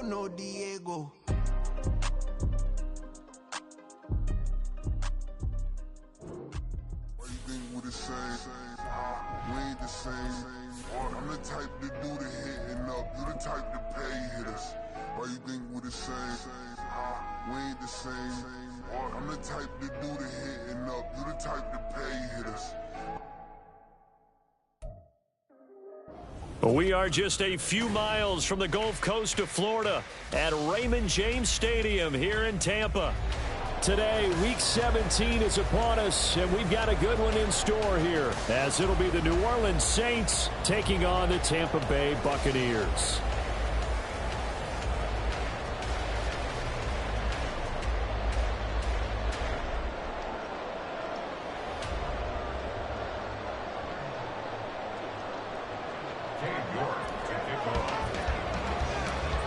no Diego. Why you think we the same? We ain't the same. I'm the type to do the hitting up. You the type to pay hitters. Why you think we the same? We ain't the same. I'm the type to do the hitting up. You the type to pay hitters. We are just a few miles from the Gulf Coast of Florida at Raymond James Stadium here in Tampa. Today, Week 17 is upon us, and we've got a good one in store here, as it'll be the New Orleans Saints taking on the Tampa Bay Buccaneers.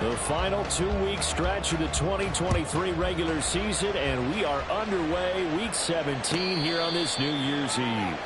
The final 2-week stretch of the 2023 regular season, and we are underway Week 17 here on this New Year's Eve.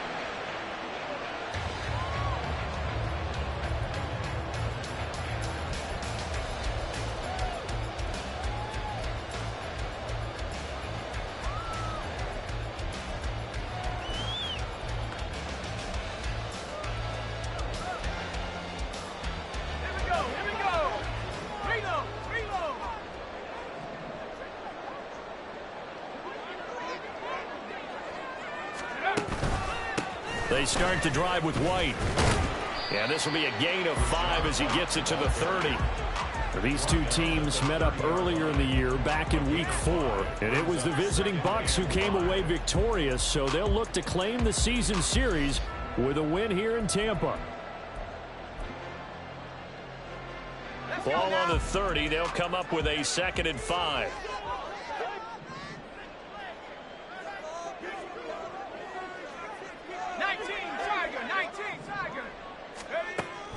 They start the drive with White. Yeah, this will be a gain of 5 as he gets it to the 30. These two teams met up earlier in the year, back in Week 4, and it was the visiting Bucs who came away victorious, so they'll look to claim the season series with a win here in Tampa. Ball on the 30. They'll come up with a 2nd and 5.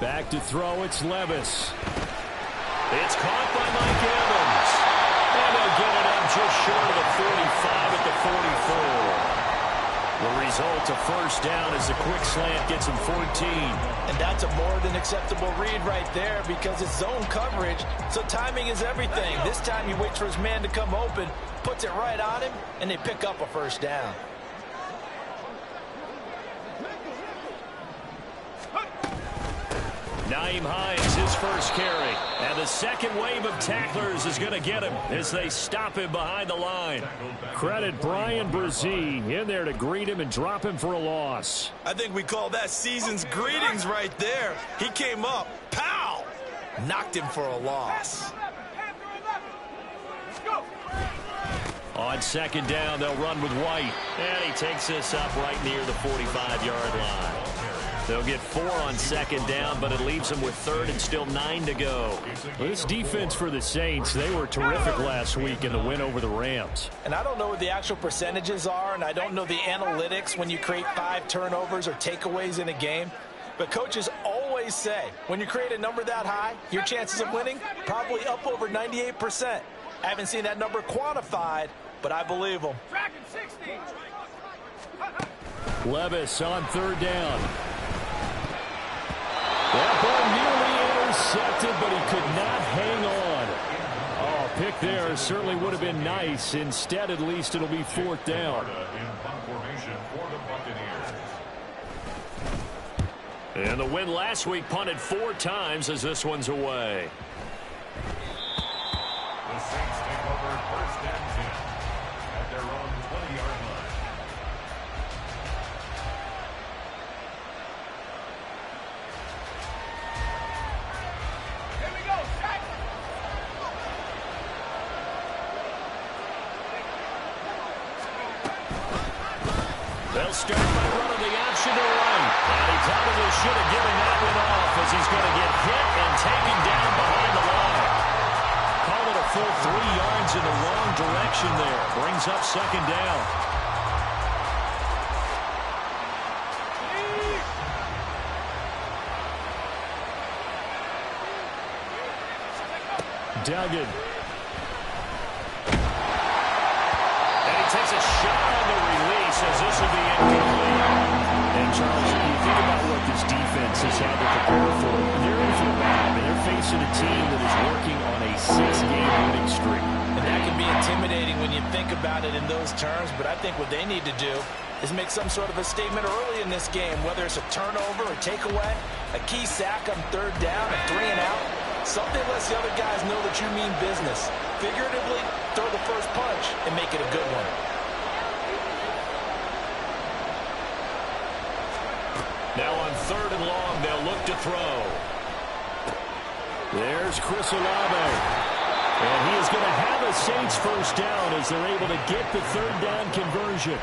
Back to throw, it's Levis. It's caught by Mike Evans. And they'll get it up just short of the 45 at the 44. The result, a first down as the quick slant gets him 14. And that's a more than acceptable read right there because it's zone coverage, so timing is everything. This time he waits for his man to come open, puts it right on him, and they pick up a first down. Naeem Hines, his first carry. And the second wave of tacklers is going to get him as they stop him behind the line. Credit Brian Brzee in there to greet him and drop him for a loss. I think we call that season's greetings right there. He came up, pow! Knocked him for a loss. On 2nd down, they'll run with White. And he takes this up right near the 45-yard line. They'll get 4 on 2nd down, but it leaves them with 3rd and still 9 to go. This defense for the Saints, they were terrific last week in the win over the Rams. And I don't know what the actual percentages are, and I don't know the analytics when you create 5 turnovers or takeaways in a game. But coaches always say, when you create a number that high, your chances of winning probably up over 98%. I haven't seen that number quantified, but I believe them. Levis on 3rd down. That ball nearly intercepted, but he could not hang on. Oh, pick there certainly would have been nice. Instead, at least it'll be 4th down. And the win last week punted 4 times as this one's away. The Saints take over 1st and 10 at their own 20-yard line. They'll start by running the option to right. And he probably should have given that one off as he's going to get hit and taken down behind the line. Call it a full 3 yards in the wrong direction there. Brings up 2nd down. Duggan. And he takes a shot on the release as this will be incomplete. And Charles, if you think about what this defense has had to prepare for, they're in for a battle. They're facing a team that is working on a 6-game winning streak. And that can be intimidating when you think about it in those terms, but I think what they need to do is make some sort of a statement early in this game, whether it's a turnover or takeaway, a key sack on third down, a 3 and out. Something lets the other guys know that you mean business. Figuratively, throw the first punch and make it a good one. Now on 3rd and long, they'll look to throw. There's Chris Olave. And he is going to have a Saints first down as they're able to get the 3rd down conversion.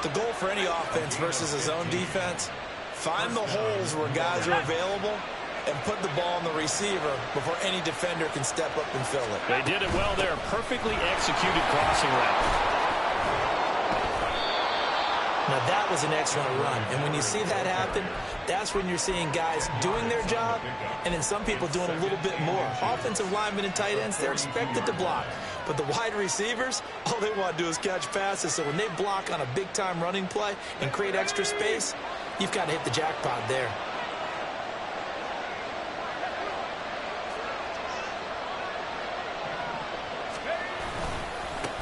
The goal for any offense versus a zone defense, find the holes where guys are available and put the ball on the receiver before any defender can step up and fill it. They did it well there. Perfectly executed crossing route. Now that was an excellent run, and when you see that happen, that's when you're seeing guys doing their job and then some people doing a little bit more. Offensive linemen and tight ends, they're expected to block. But the wide receivers, all they want to do is catch passes. So when they block on a big-time running play and create extra space, you've got to hit the jackpot there.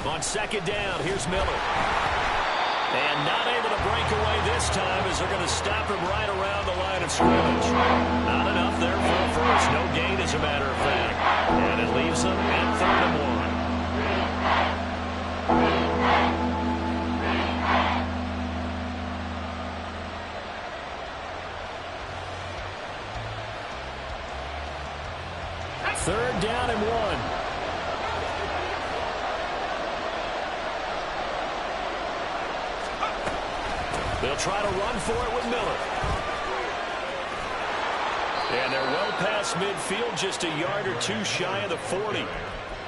On 2nd down, here's Miller. And not able to break away this time as they're going to stop him right around the line of scrimmage. Not enough there for a first. No gain, as a matter of fact. And it leaves them at 3rd and 1. 3rd down and 1. They'll try to run for it with Miller. And they're well past midfield, just a yard or two shy of the 40.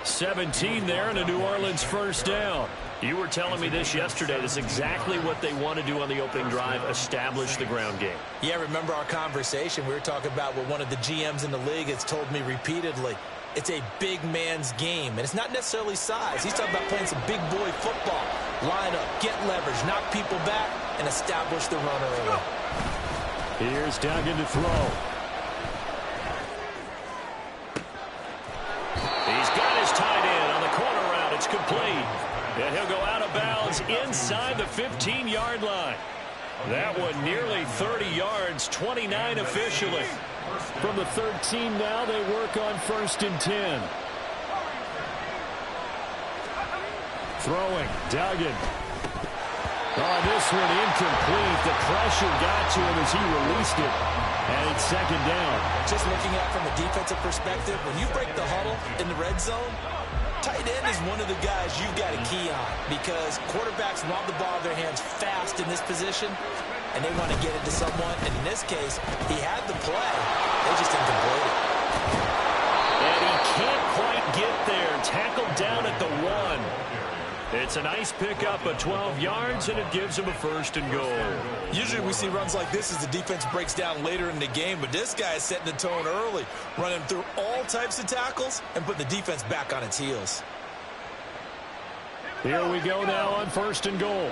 17 there and a New Orleans first down. You were telling me this yesterday. That's exactly what they want to do on the opening drive, establish the ground game. Yeah, remember our conversation? We were talking about what one of the GMs in the league has told me repeatedly. It's a big man's game, and it's not necessarily size. He's talking about playing some big boy football. Line up, get leverage, knock people back, and establish the run early. Here's Duggan to throw. He's got his tight end on the corner route. It's complete. And he'll go out of bounds inside the 15-yard line. That one nearly 30 yards, 29 officially. From the 13 now, they work on 1st and 10. Throwing, Duggan. Oh, this one incomplete. The pressure got to him as he released it. And it's 2nd down. Just looking at it from a defensive perspective, when you break the huddle in the red zone, tight end is one of the guys you've got to key on because quarterbacks want the ball in their hands fast in this position, and they want to get it to someone. And in this case, he had the play. They just didn't complete it. And he can't quite get there. Tackled down at the 1. It's a nice pickup of 12 yards, and it gives him a 1st and goal. Usually we see runs like this as the defense breaks down later in the game, but this guy is setting the tone early, running through all types of tackles and putting the defense back on its heels. Here we go now on 1st and goal.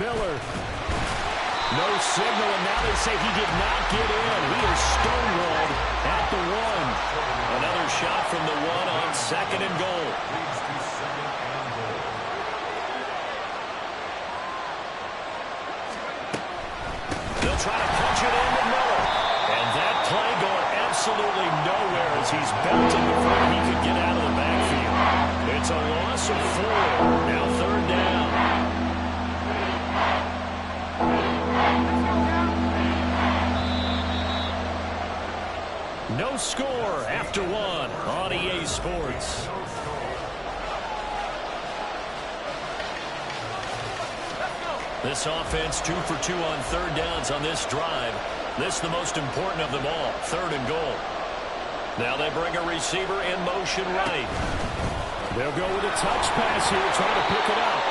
Miller. No signal, and now they say he did not get in. He is stonewalled at the 1. Another shot from the 1 on 2nd and goal. They'll try to punch it in with Miller. And that play going absolutely nowhere as he's belting before he could get out of the backfield. It's a loss of 4. Now 3rd down. No score after 1 on EA Sports. This offense 2 for 2 on 3rd downs on this drive. This the most important of them all, 3rd and goal. Now they bring a receiver in motion right. They'll go with a touch pass here, trying to pick it up.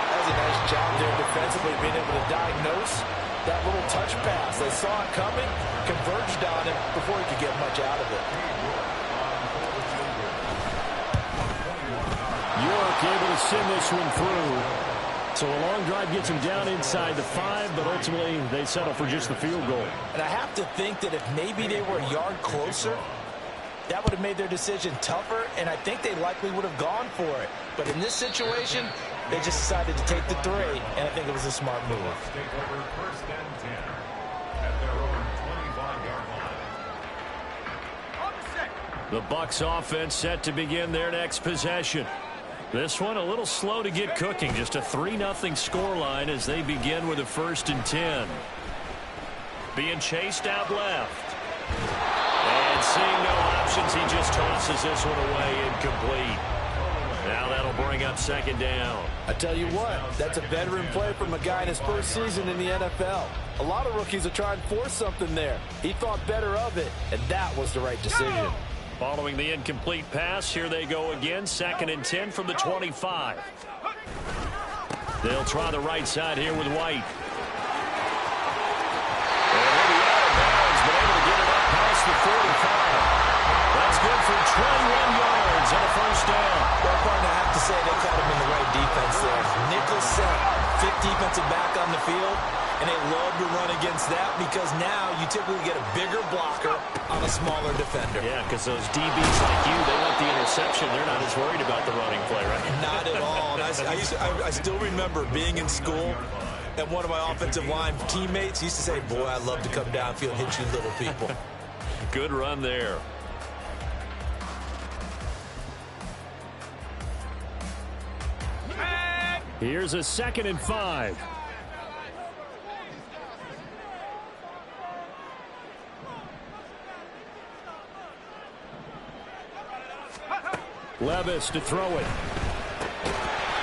That was a nice job there defensively, being able to diagnose that little touch pass. They saw it coming, converged on it before he could get much out of it. York able to send this one through. So a long drive gets them down inside the 5, but ultimately they settle for just the field goal. And I have to think that if maybe they were a yard closer, that would have made their decision tougher, and I think they likely would have gone for it. But in this situation, they just decided to take the 3, and I think it was a smart move. Take over first and 10 at their own 25-yard line. The Bucs offense set to begin their next possession. This one a little slow to get cooking. Just a 3-0 scoreline as they begin with a 1st and 10. Being chased out left. And seeing no options, he just tosses this one away incomplete. Now that'll bring up 2nd down. I tell you what, that's a veteran play from a guy in his first season in the NFL. A lot of rookies are trying to force something there. He thought better of it, and that was the right decision. Following the incomplete pass, here they go again. 2nd and 10 from the 25. They'll try the right side here with White. And he'll be out of bounds, but able to get it up past the 45. That's good for 21 yards and a 1st down. Well, partner, I have to say they caught him in the right defense there. Nickel set, 5th defensive back on the field, and they love to run against that because now you typically get a bigger blocker on a smaller defender. Yeah, because those DBs like you, they want the interception. They're not as worried about the running play, right? Not at all. And I still remember being in school, and one of my offensive line teammates used to say, boy, I love to come downfield and hit you little people. Good run there. Here's a 2nd and 5. Levis to throw it.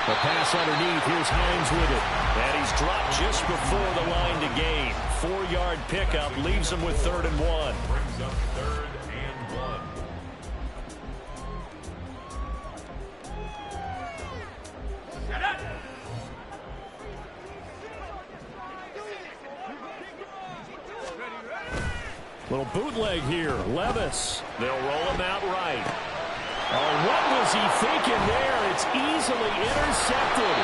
The pass underneath. Here's Hines with it. And he's dropped just before the line to gain. 4-yard pickup leaves him with 3rd and 1. Brings up 3rd and 1. Little bootleg here. Levis. They'll roll him out right. Oh, what was he thinking there? It's easily intercepted.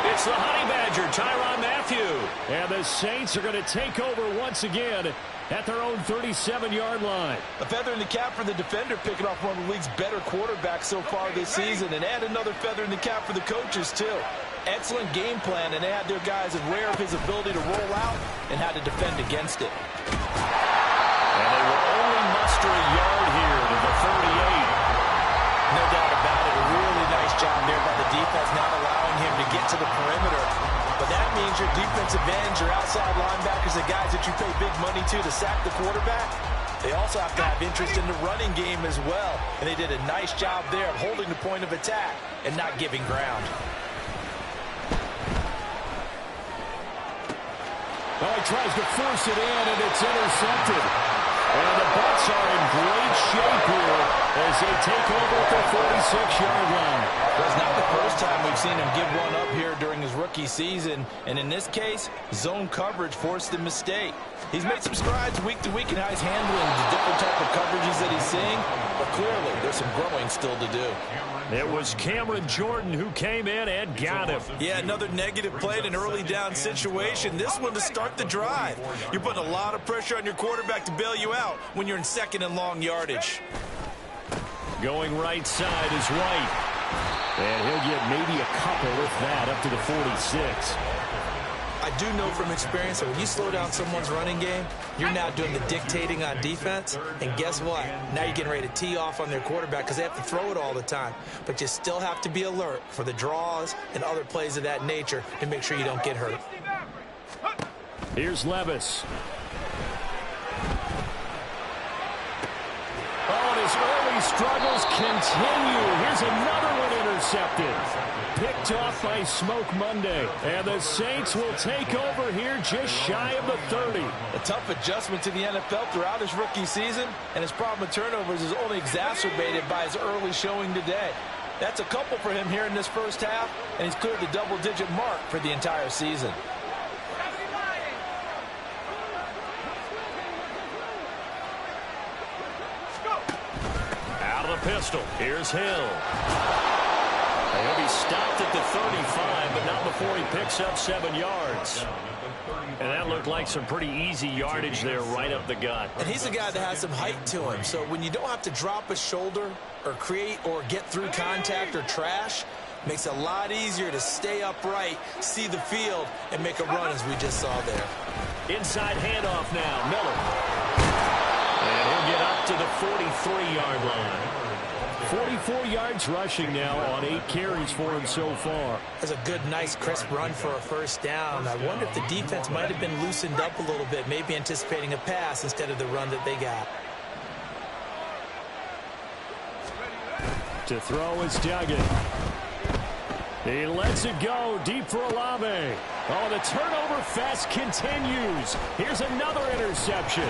It's the Honey Badger, Tyrann Mathieu. And the Saints are going to take over once again at their own 37-yard line. A feather in the cap for the defender, picking off one of the league's better quarterbacks so far this season, and add another feather in the cap for the coaches, too. Excellent game plan, and they had their guys aware of his ability to roll out and how to defend against it. And they will only muster a yard here to the 38. No doubt about it. A really nice job there by the defense, not allowing him to get to the perimeter. But that means your defensive ends, your outside linebackers, the guys that you pay big money to sack the quarterback, they also have to have interest in the running game as well. And they did a nice job there of holding the point of attack and not giving ground. Oh, he tries to force it in, and it's intercepted. And the Bucs are in great shape here as they take over at the 46-yard line. Well, it's not the first time we've seen him give one up here during his rookie season. And in this case, zone coverage forced the mistake. He's made some strides week to week in how he's handling the different type of coverages that he's seeing. But clearly, there's some growing still to do. It was Cameron Jordan who came in and got him. Yeah, another negative play in an early down situation. This one to start the drive. You're putting a lot of pressure on your quarterback to bail you out when you're in 2nd and long yardage. Going right side is White. And he'll get maybe a couple, if that, up to the 46. I do know from experience that when you slow down someone's running game, you're now doing the dictating on defense. And guess what? Now you're getting ready to tee off on their quarterback because they have to throw it all the time. But you still have to be alert for the draws and other plays of that nature to make sure you don't get hurt. Here's Levis. Oh, and his early struggles continue. Here's another one intercepted. Picked off by Smoke Monday. And the Saints will take over here just shy of the 30. A tough adjustment to the NFL throughout his rookie season, and his problem with turnovers is only exacerbated by his early showing today. That's a couple for him here in this first half, and he's cleared the double-digit mark for the entire season. Out of the pistol. Here's Hill. He'll be stopped at the 35, but not before he picks up 7 yards. And that looked like some pretty easy yardage there right up the gut. And he's a guy that has some height to him. So when you don't have to drop a shoulder or create or get through contact or trash, makes it a lot easier to stay upright, see the field, and make a run as we just saw there. Inside handoff now, Miller. And he'll get up to the 43-yard line. 44 yards rushing now on 8 carries for him so far. That's a good, nice, crisp run for a first down. I wonder if the defense might have been loosened up a little bit, maybe anticipating a pass instead of the run that they got. To throw is Duggan. He lets it go deep for Olave. Oh, the turnover fest continues. Here's another interception.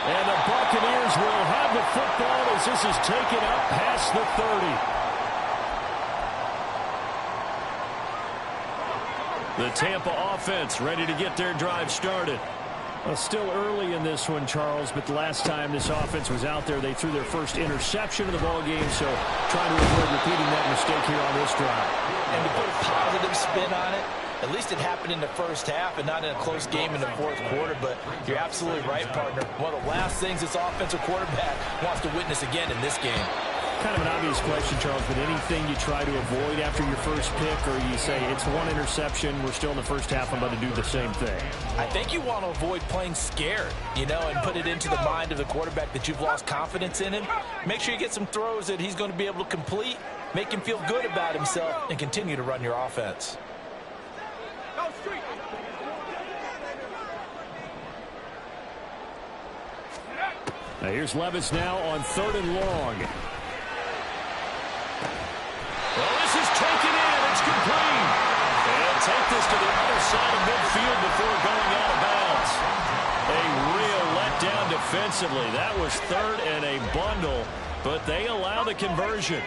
And the Buccaneers will have the football as this is taken up past the 30. The Tampa offense ready to get their drive started. Well, still early in this one, Charles, but the last time this offense was out there, they threw their first interception of the ballgame, so trying to avoid repeating that mistake here on this drive. And to put a positive spin on it, at least it happened in the first half and not in a close game in the fourth quarter, but you're absolutely right, partner. One of the last things this offensive quarterback wants to witness again in this game. Kind of an obvious question, Charles, but anything you try to avoid after your first pick, or you say it's one interception, we're still in the first half, I'm about to do the same thing? I think you want to avoid playing scared, and put it into the mind of the quarterback that you've lost confidence in him. Make sure you get some throws that he's going to be able to complete, make him feel good about himself, and continue to run your offense. Now here's Levis now on 3rd and long. Well, this is taken in. It's complete. And take this to the other side of midfield before going out of bounds. A real letdown defensively. That was 3rd and a bundle, but they allow the conversion.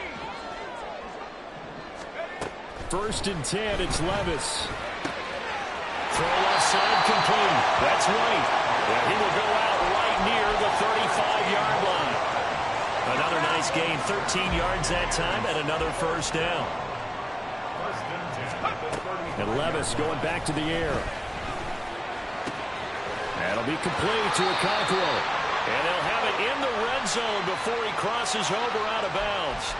1st and 10, it's Levis. Throw left side complete. That's White. And he will go out right near the 35-yard line. Another nice gain, 13 yards that time, and another first down. And Levis going back to the air. That'll be complete to Okonkwo. And they'll have it in the red zone before he crosses over out of bounds.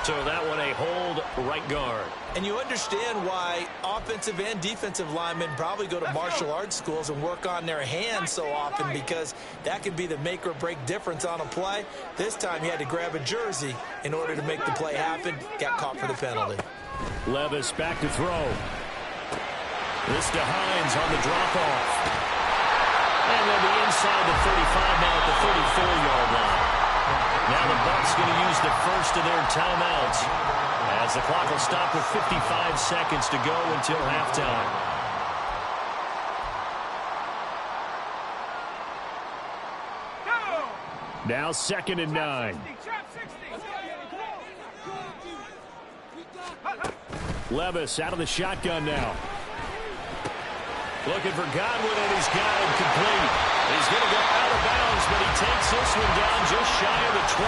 So that one a hold right guard. And you understand why offensive and defensive linemen probably go to martial arts schools and work on their hands so often, because that could be the make or break difference on a play. This time he had to grab a jersey in order to make the play happen. Got caught for the penalty. Levis back to throw. This to Hines on the drop-off. And they'll be inside the 35 now at the 34-yard line. Now the Bucs going to use the first of their timeouts as the clock will stop with 55 seconds to go until halftime. Now 2nd and 9. Levis out of the shotgun now. Looking for Godwin, and he's got him complete. He's going to go out of bounds, but he takes this one down just shy of the 20.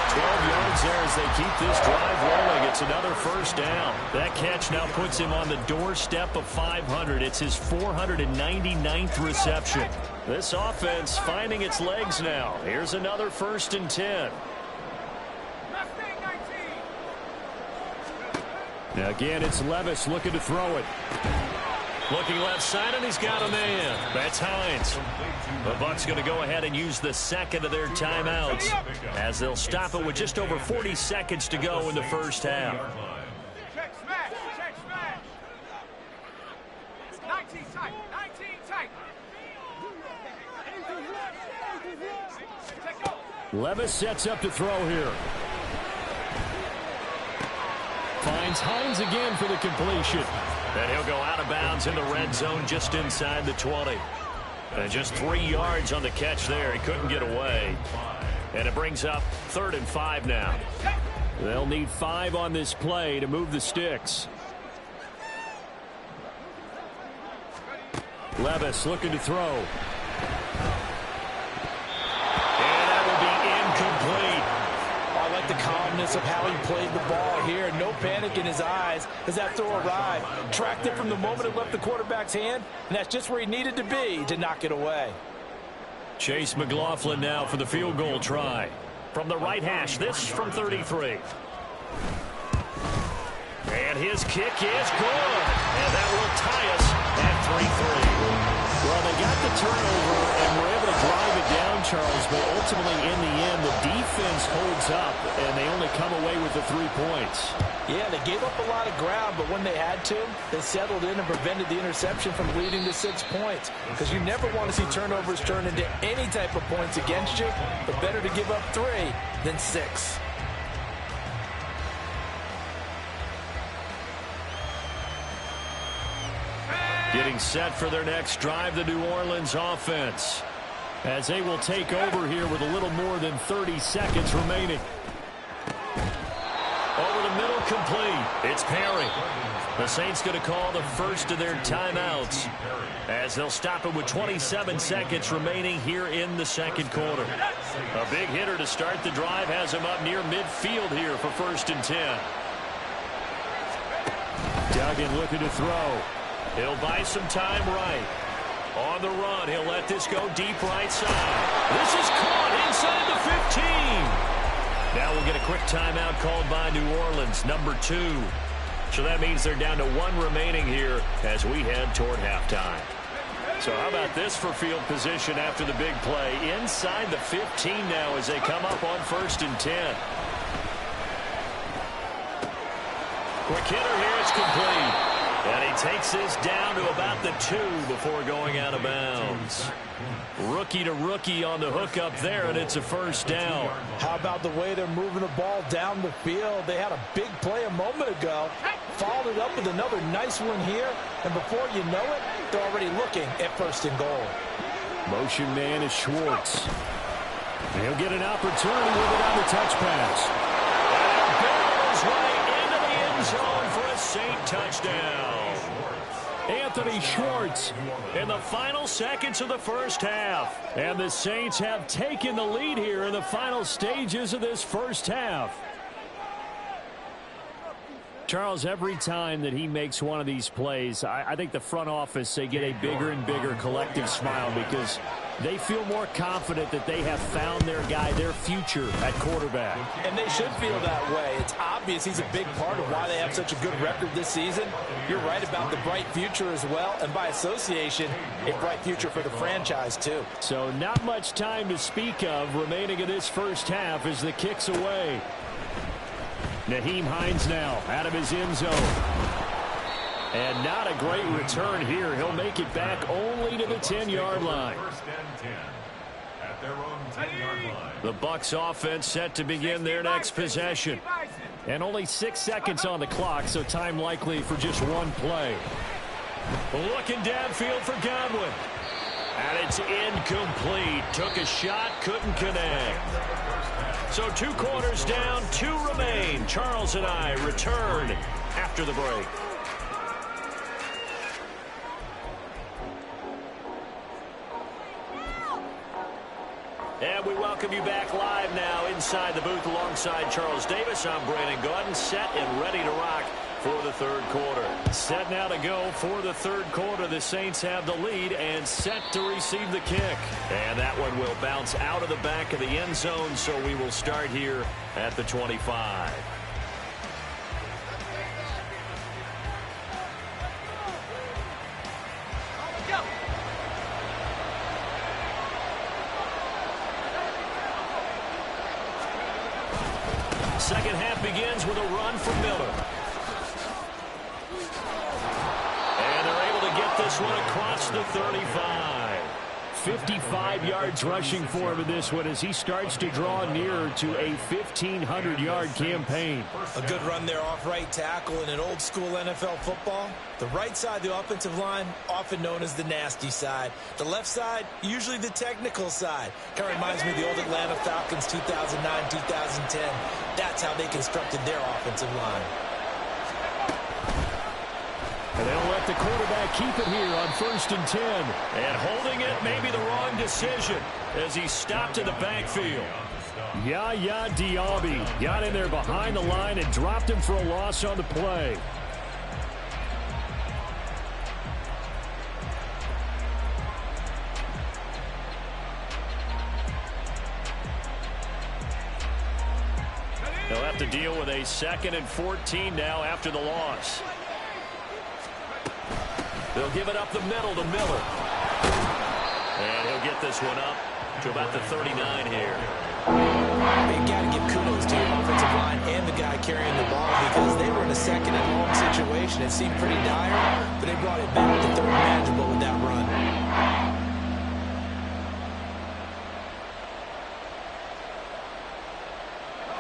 12 yards there as they keep this drive rolling. It's another first down. That catch now puts him on the doorstep of 500. It's his 499th reception. This offense finding its legs now. Here's another 1st and 10. Now again, it's Levis looking to throw it. Looking left side, and he's got a man. That's Hines. The Bucs going to go ahead and use the second of their timeouts as they'll stop it with just over 40 seconds to go in the first half. Check smash, check smash. 19 tight, 19 tight. Check go. Levis sets up to throw here. Finds Hines again for the completion. And he'll go out of bounds in the red zone just inside the 20. And just 3 yards on the catch there. He couldn't get away. And it brings up 3rd and 5 now. They'll need 5 on this play to move the sticks. Levis looking to throw. And that will be incomplete. I like the calmness awareness of how he played the ball here. No panic in his eyes as that throw arrived. Tracked it from the moment it left the quarterback's hand, and that's just where he needed to be to knock it away. Chase McLaughlin now for the field goal try. From the right hash, this from 33. And his kick is good. And that will tie us at 3-3. Well, they got the turnover and were able to drive it down, Charles, but ultimately in the end, the defense holds up, and they only come away with the 3 points. Yeah, they gave up a lot of ground, but when they had to, they settled in and prevented the interception from leading to 6 points. Because you never want to see turnovers turn into any type of points against you, but better to give up 3 than 6. Getting set for their next drive, the New Orleans offense, as they will take over here with a little more than 30 seconds remaining. Over the middle, complete. It's Perry. The Saints going to call the first of their timeouts as they'll stop it with 27 seconds remaining here in the second quarter. A big hitter to start the drive has him up near midfield here for 1st and 10. Duggan looking to throw. He'll buy some time right. On the run, he'll let this go deep right side. This is caught inside the 15. Now we'll get a quick timeout called by New Orleans, number 2. So that means they're down to 1 remaining here as we head toward halftime. So how about this for field position after the big play? Inside the 15 now as they come up on 1st and 10. Quick hitter here, it's complete. And he takes this down to about the 2 before going out of bounds. Rookie to rookie on the hook up there, and it's a 1st down. How about the way they're moving the ball down the field? They had a big play a moment ago, followed it up with another nice one here, and before you know it, they're already looking at 1st and goal. Motion man is Schwartz. And he'll get an opportunity with it on the touch pass. And it barrels right into the end zone for a Saint touchdown. Anthony Schwartz in the final seconds of the first half. And the Saints have taken the lead here in the final stages of this first half. Charles, every time that he makes one of these plays, I think the front office, they get a bigger and bigger collective smile because they feel more confident that they have found their guy, their future at quarterback. And they should feel that way. It's obvious he's a big part of why they have such a good record this season. You're right about the bright future as well, and by association, a bright future for the franchise too. So not much time to speak of remaining in this first half as the kick's away. Nyheim Hines now out of his end zone. And not a great return here. He'll make it back only to the 10-yard line. 1st and 10 at their own 10-yard line. The Bucs offense set to begin their next possession. And only 6 seconds on the clock, so time likely for just one play. Looking downfield for Godwin. And it's incomplete. Took a shot, couldn't connect. So 2 quarters down, 2 remain. Charles and I return after the break. And we welcome you back live now inside the booth alongside Charles Davis. I'm Brandon Gordon, set and ready to rock for the third quarter. Set now to go for the third quarter. The Saints have the lead and set to receive the kick. And that one will bounce out of the back of the end zone, so we will start here at the 25. Second half begins with a run from Miller. And they're able to get this one across the 35. 55 yards rushing for him in this one as he starts to draw nearer to a 1,500-yard campaign. A good run there off right tackle in an old-school NFL football. The right side of the offensive line, often known as the nasty side. The left side, usually the technical side. Kind of reminds me of the old Atlanta Falcons 2009-2010. That's how they constructed their offensive line. And they'll let the quarterback keep it here on 1st and 10. And holding it may be the wrong decision as he stopped in the backfield. Yaya Diaby got in there behind the line and dropped him for a loss on the play. They'll have to deal with a 2nd and 14 now after the loss. They'll give it up the middle to Miller. And he'll get this one up to about the 39 here. You got to give kudos to your offensive line and the guy carrying the ball because they were in a 2nd and long situation. It seemed pretty dire, but they brought it back to 3rd manageable with that run.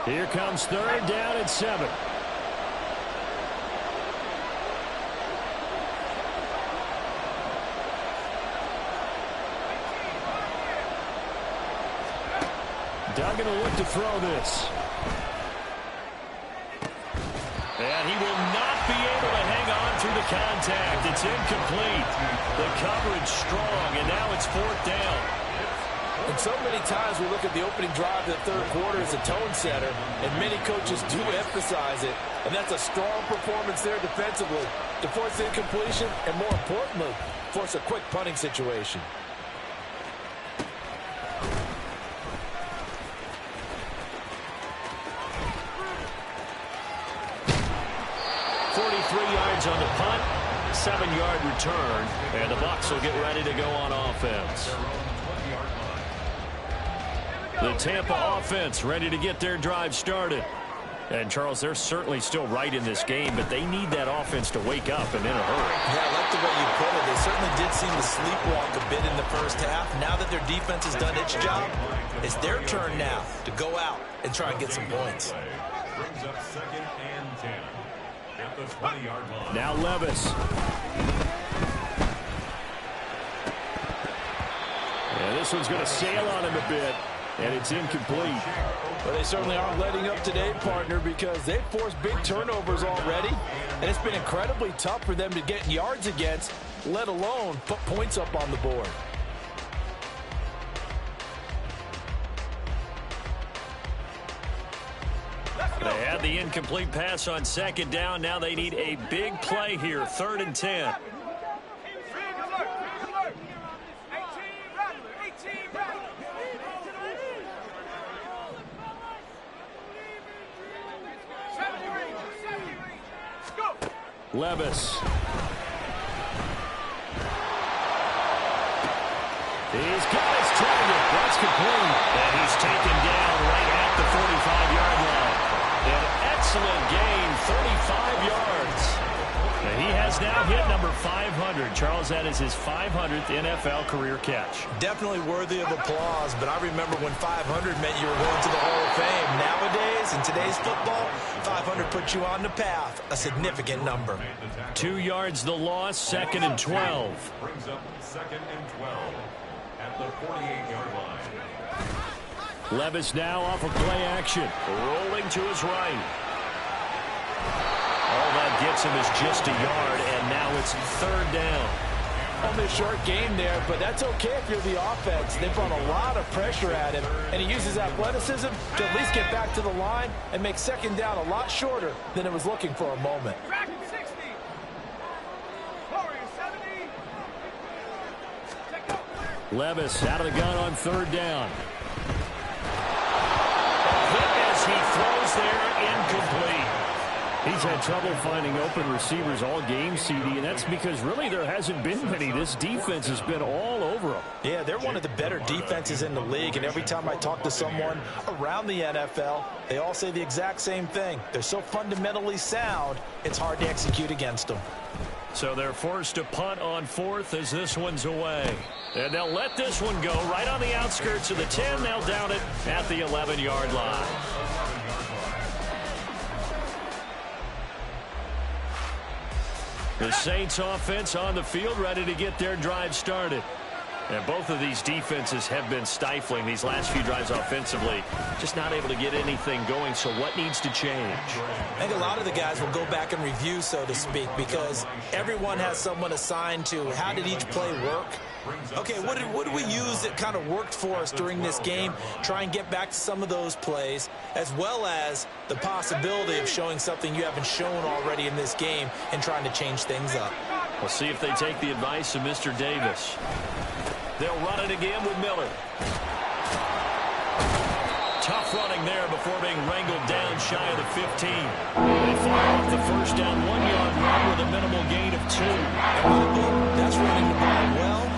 Here comes 3rd down and 7. Duggan will look to throw this. And he will not be able to hang on through the contact. It's incomplete. The coverage strong, and now it's 4th down. And so many times we look at the opening drive of the 3rd quarter as a tone setter, and many coaches do emphasize it. And that's a strong performance there defensively to force incompletion and, more importantly, force a quick punting situation. On the punt, 7-yard return, and the Bucs will get ready to go on offense. The Tampa offense ready to get their drive started. And, Charles, they're certainly still right in this game, but they need that offense to wake up and in a hurry. Yeah, I like the way you put it. They certainly did seem to sleepwalk a bit in the first half. Now that their defense has done its job, it's their turn now to go out and try and get some points. Brings up 2nd and 10. At the 20-yard line. Now Levis. And this one's going to sail on him a bit, and it's incomplete. Well, they certainly aren't letting up today, partner, because they've forced big turnovers already, and it's been incredibly tough for them to get yards against, let alone put points up on the board. They had the incomplete pass on 2nd down. Now they need a big play here, 3rd and 10. Levis. He's got his target. That's complete. And he's taken down right at the 45-yard line. An excellent gain, 35 yards. And he has now hit number 500. Charles, that is his 500th NFL career catch. Definitely worthy of applause, but I remember when 500 meant you were going to the Hall of Fame. Nowadays, in today's football, 500 puts you on the path, a significant number. 2 yards the loss, 2nd and 12. Brings up 2nd and 12 at the 48-yard line. Levis now off of play action, rolling to his right. All that gets him is just a yard, and now it's 3rd down. Only a short game there, but that's okay if you're the offense. They brought a lot of pressure at him, and he uses athleticism to at least get back to the line and make 2nd down a lot shorter than it was looking for a moment. Levis out of the gun on 3rd down. As he throws there, incomplete. He's had trouble finding open receivers all game, CD, and that's because really there hasn't been many. This defense has been all over them. Yeah, they're one of the better defenses in the league, and every time I talk to someone around the NFL, they all say the exact same thing. They're so fundamentally sound, it's hard to execute against them. So they're forced to punt on 4th as this one's away. And they'll let this one go right on the outskirts of the 10. They'll down it at the 11-yard line. The Saints offense on the field ready to get their drive started. And both of these defenses have been stifling these last few drives offensively. Just not able to get anything going, so what needs to change? I think a lot of the guys will go back and review, so to speak, because everyone has someone assigned to how did each play work. Okay, what did we use that kind of worked for us during this game? Try and get back to some of those plays, as well as the possibility of showing something you haven't shown already in this game and trying to change things up. We'll see if they take the advice of Mr. Davis. They'll run it again with Miller. Tough running there before being wrangled down shy of the 15. They fire off the first down 1-yard run with a minimal gain of 2. That's running the ball well,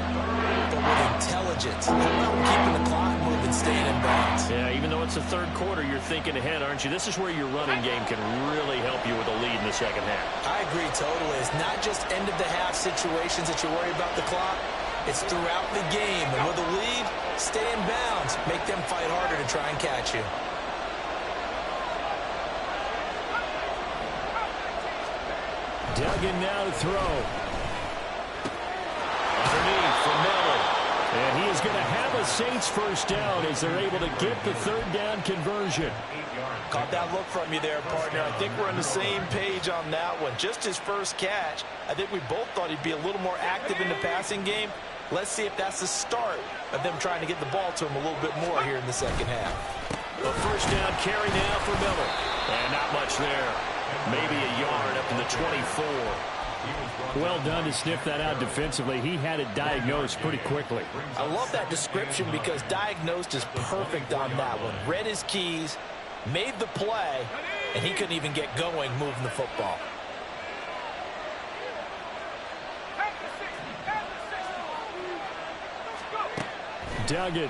but with intelligence. How about keeping the clock moving, staying in bounds? Yeah, even though it's the third quarter, you're thinking ahead, aren't you? This is where your running game can really help you with a lead in the second half. I agree totally. It's not just end-of-the-half situations that you worry about the clock. It's throughout the game. And with a lead, stay in bounds. Make them fight harder to try and catch you. Duggan now to throw. Underneath for Miller. And he is going to have a Saints first down as they're able to get the third down conversion. Caught that look from you there, partner. I think we're on the same page on that one. Just his first catch. I think we both thought he'd be a little more active in the passing game. Let's see if that's the start of them trying to get the ball to him a little bit more here in the second half. A first down carry now for Miller. And not much there. Maybe a yard up to the 24. Well done to sniff that out defensively. He had it diagnosed pretty quickly. I love that description because diagnosed is perfect on that one. Read his keys, made the play, and he couldn't even get going moving the football. Duggan.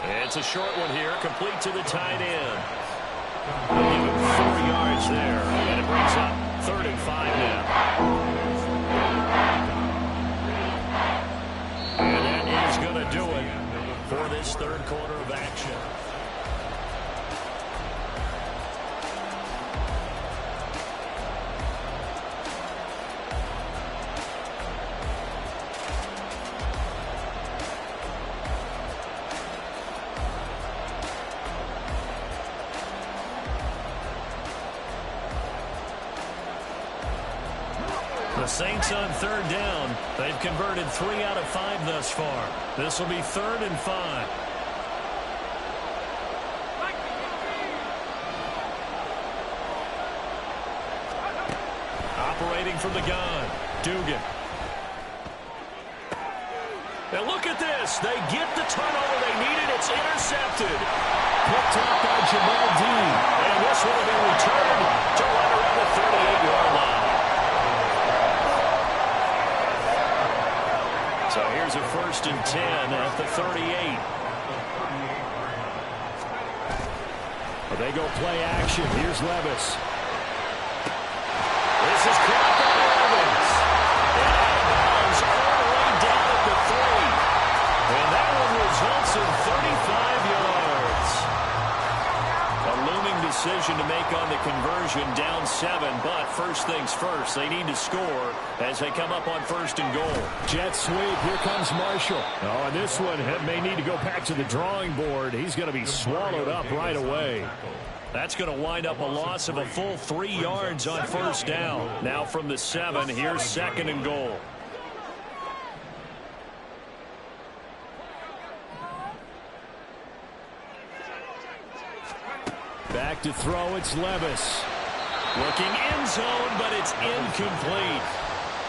It's a short one here, complete to the tight end. They'll give him 4 yards there, and it brings up 3rd and 5 now. And that is going to do it for this third quarter of action. The Saints on 3rd down. They've converted 3 out of 5 thus far. This will be 3rd and 5. Operating from the gun, Dugan. And look at this. They get the turnover they needed. It's intercepted. Picked up by Jamal Dean. And this will have been returned to right around the 38-yard line. So here's a 1st and 10 at the 38. Well, they go play action. Here's Levis. This is caught by Evans. And out of bounds all the way down at the 3. And that one results in 35 yards. A looming decision to make on the conversion, down 7. But first things first, they need to score as they come up on 1st and goal. Jet sweep. Here comes Marshall. Oh, and this one may need to go back to the drawing board. He's going to be swallowed up right away. That's going to wind up a loss of a full 3 yards on 1st down. Now from the 7, here's 2nd and goal. Back to throw, it's Levis. Looking end zone, but it's incomplete.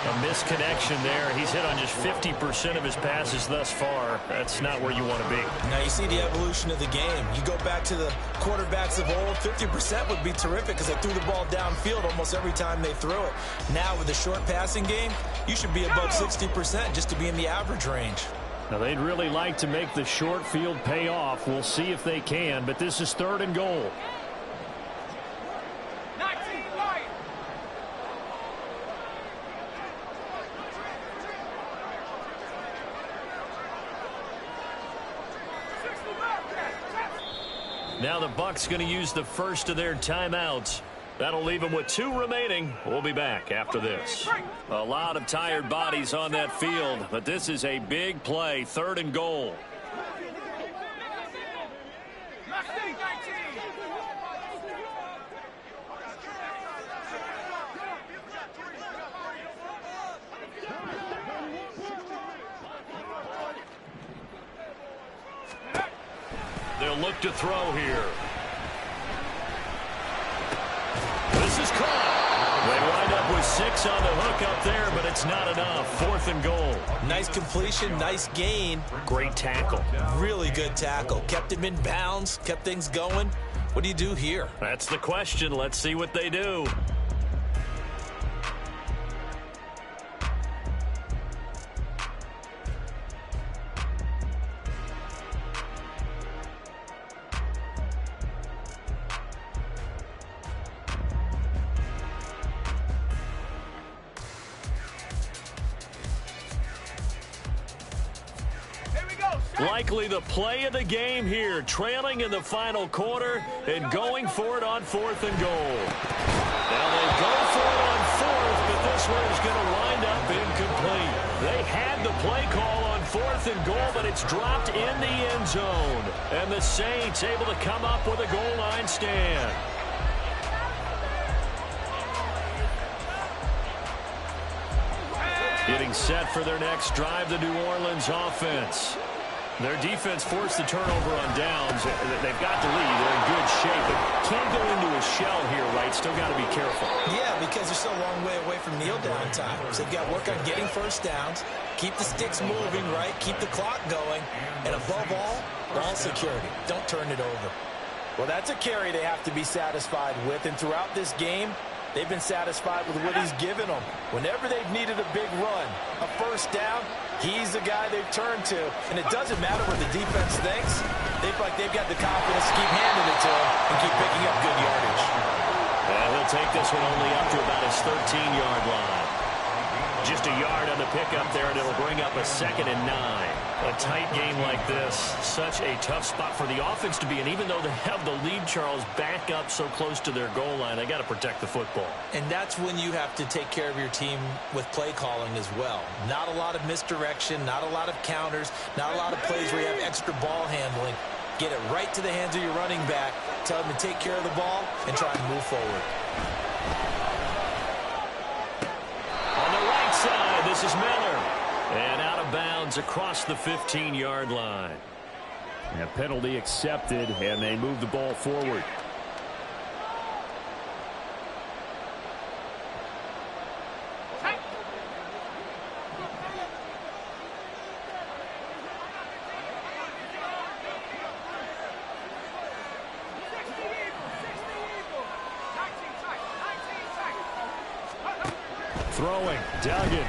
A misconnection there. He's hit on just 50% of his passes thus far. That's not where you want to be. Now you see the evolution of the game. You go back to the quarterbacks of old, 50% would be terrific because they threw the ball downfield almost every time they threw it. Now with the short passing game, you should be above 60% just to be in the average range. Now they'd really like to make the short field pay off. We'll see if they can, but this is 3rd and goal. Now the Bucs going to use the first of their timeouts. That'll leave him with 2 remaining. We'll be back after this. A lot of tired bodies on that field, but this is a big play, 3rd and goal. They'll look to throw here. This is caught. They wind up with 6 on the hook up there, but it's not enough. 4th and goal. Nice completion, nice gain. Great tackle. Really good tackle. Kept him in bounds, kept things going. What do you do here? That's the question. Let's see what they do. Likely the play of the game here, trailing in the final quarter and going for it on 4th and goal. Now they go for it on 4th, but this one is going to wind up incomplete. They had the play call on 4th and goal, but it's dropped in the end zone. And the Saints able to come up with a goal line stand. Getting set for their next drive, the New Orleans offense. Their defense forced the turnover on downs. They've got the lead. They're in good shape, but can't go into a shell here, right? Still got to be careful. Yeah, because they're still a long way away from kneel down time. So they've got to work on getting first downs, keep the sticks moving, right? Keep the clock going, and above all, ball security. Don't turn it over. Well, that's a carry they have to be satisfied with, and throughout this game, they've been satisfied with what he's given them. Whenever they've needed a big run, a first down, he's the guy they've turned to. And it doesn't matter what the defense thinks. They feel like they've got the confidence to keep handing it to him and keep picking up good yardage. And he'll take this one only up to about his 13-yard line. Just a yard on the pickup there, and it'll bring up a 2nd and 9. A tight game like this, such a tough spot for the offense to be in. Even though they have the lead, Charles, back up so close to their goal line, they got to protect the football. And that's when you have to take care of your team with play calling as well. Not a lot of misdirection, not a lot of counters, not a lot of plays where you have extra ball handling. Get it right to the hands of your running back, tell him to take care of the ball, and try and move forward. On the right side, this is Miller. And out of bounds across the 15-yard line. And a penalty accepted, and they move the ball forward. Throwing, Duggan.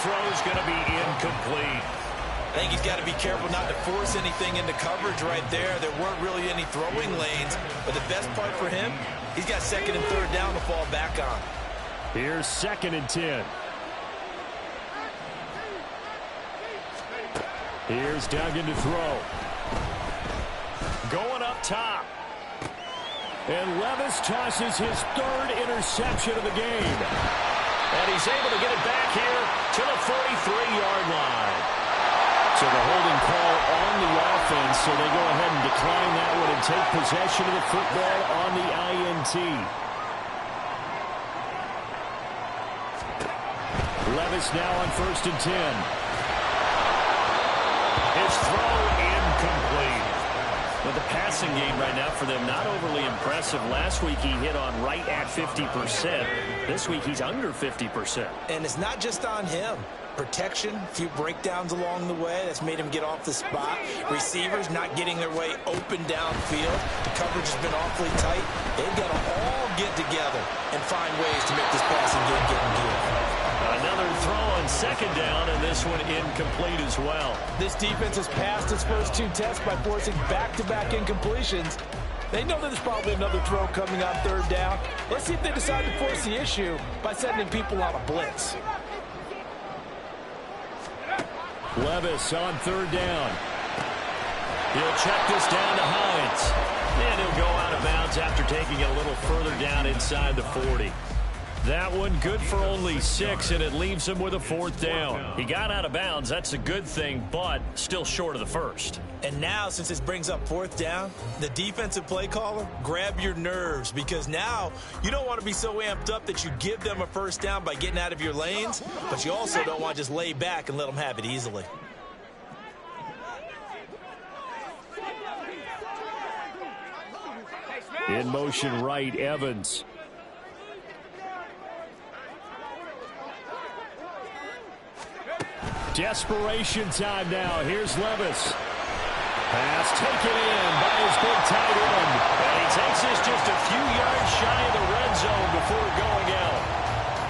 Throw's going to be incomplete. I think he's got to be careful not to force anything into coverage right there. There weren't really any throwing lanes, but the best part for him, he's got 2nd and 3rd down to fall back on. Here's 2nd and 10. Here's Duggan to throw. Going up top. And Levis tosses his 3rd interception of the game. And he's able to get it back here to the 43-yard line. So the holding call on the offense, so they go ahead and decline that one and take possession of the football on the INT. Levis now on 1st and 10. His throw incomplete. But the passing game right now for them, not overly impressive. Last week he hit on right at 50%. This week he's under 50%. And it's not just on him. Protection, a few breakdowns along the way. That's made him get off the spot. Receivers not getting their way open downfield. The coverage has been awfully tight. They've got to all get together and find ways to make this passing game get in gear. Another throw on 2nd down, and this one incomplete as well. This defense has passed its first 2 tests by forcing back-to-back incompletions. They know that there's probably another throw coming on 3rd down. Let's see if they decide to force the issue by sending people on a blitz. Levis on 3rd down. He'll check this down to Hines. And he'll go out of bounds after taking it a little further down inside the 40. That one good for only 6, and it leaves him with a 4th down. He got out of bounds. That's a good thing, but still short of the first. And now, since this brings up 4th down, the defensive play caller, grab your nerves, because now you don't want to be so amped up that you give them a 1st down by getting out of your lanes, but you also don't want to just lay back and let them have it easily. In motion right, Evans. Desperation time now. Here's Levis. Pass taken in by his big tight end. And he takes this just a few yards shy of the red zone before going out.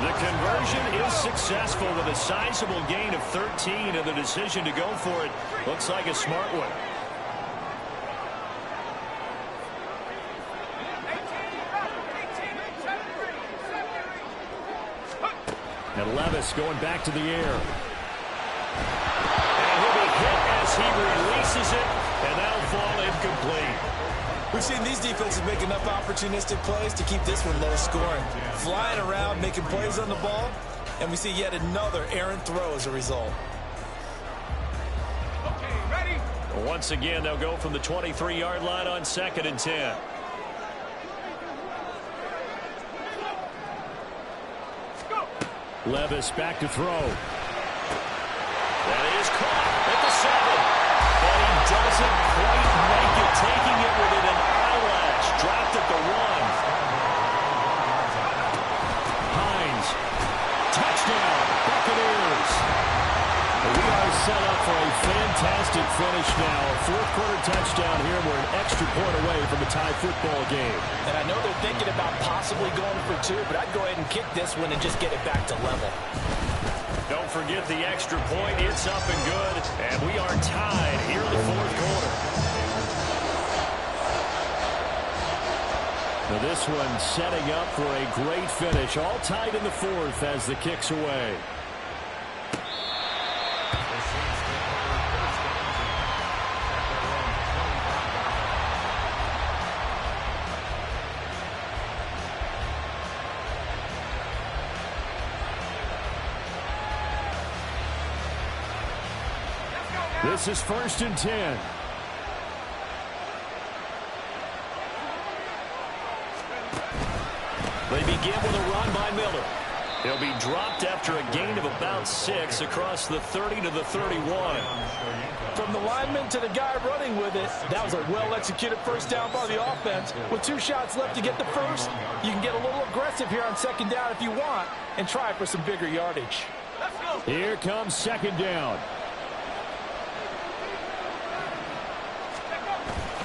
The conversion is successful with a sizable gain of 13, and the decision to go for it looks like a smart one. And Levis going back to the air. And he'll be hit as he releases it, and that'll fall incomplete. We've seen these defenses make enough opportunistic plays to keep this one low scoring. Flying around, making plays on the ball, and we see yet another errant throw as a result. Okay, ready? Once again, they'll go from the 23-yard line on 2nd and 10. Levis back to throw. That is caught at the 7. But he doesn't quite make it, taking it within an eyelash. Dropped at the 1. Hines. Touchdown, Buccaneers. We are set up for a fantastic finish now. A 4th-quarter touchdown here. We're an extra point away from a tie football game. And I know they're thinking about possibly going for 2, but I'd go ahead and kick this one and just get it back to level. Don't forget the extra point. It's up and good. And we are tied here in the 4th quarter. Now this one setting up for a great finish. All tied in the 4th as the kick's away. This is 1st and 10. They begin with a run by Miller. He'll be dropped after a gain of about 6 across the 30 to the 31. From the lineman to the guy running with it, that was a well-executed 1st down by the offense. With 2 shots left to get the 1st, you can get a little aggressive here on 2nd down if you want and try for some bigger yardage. Here comes 2nd down.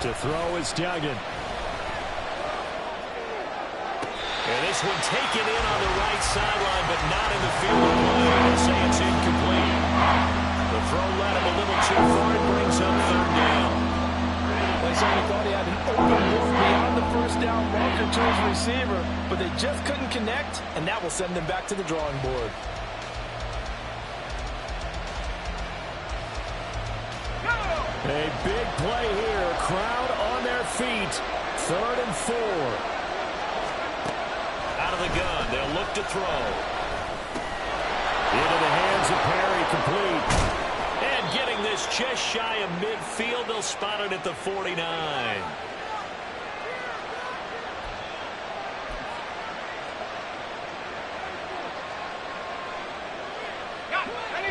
To throw is Duggan. And this one taken in on the right sideline, but not in the field of play. They'll say it's incomplete. The throw led him a little too far. It brings up 3rd down. They certainly thought he had an open look beyond the 1st down marker to his receiver, but they just couldn't connect, and that will send them back to the drawing board. A big play here. Crowd on their feet. 3rd and 4. Out of the gun. They'll look to throw. Into the hands of Perry. Complete. And getting this just shy of midfield. They'll spot it at the 49.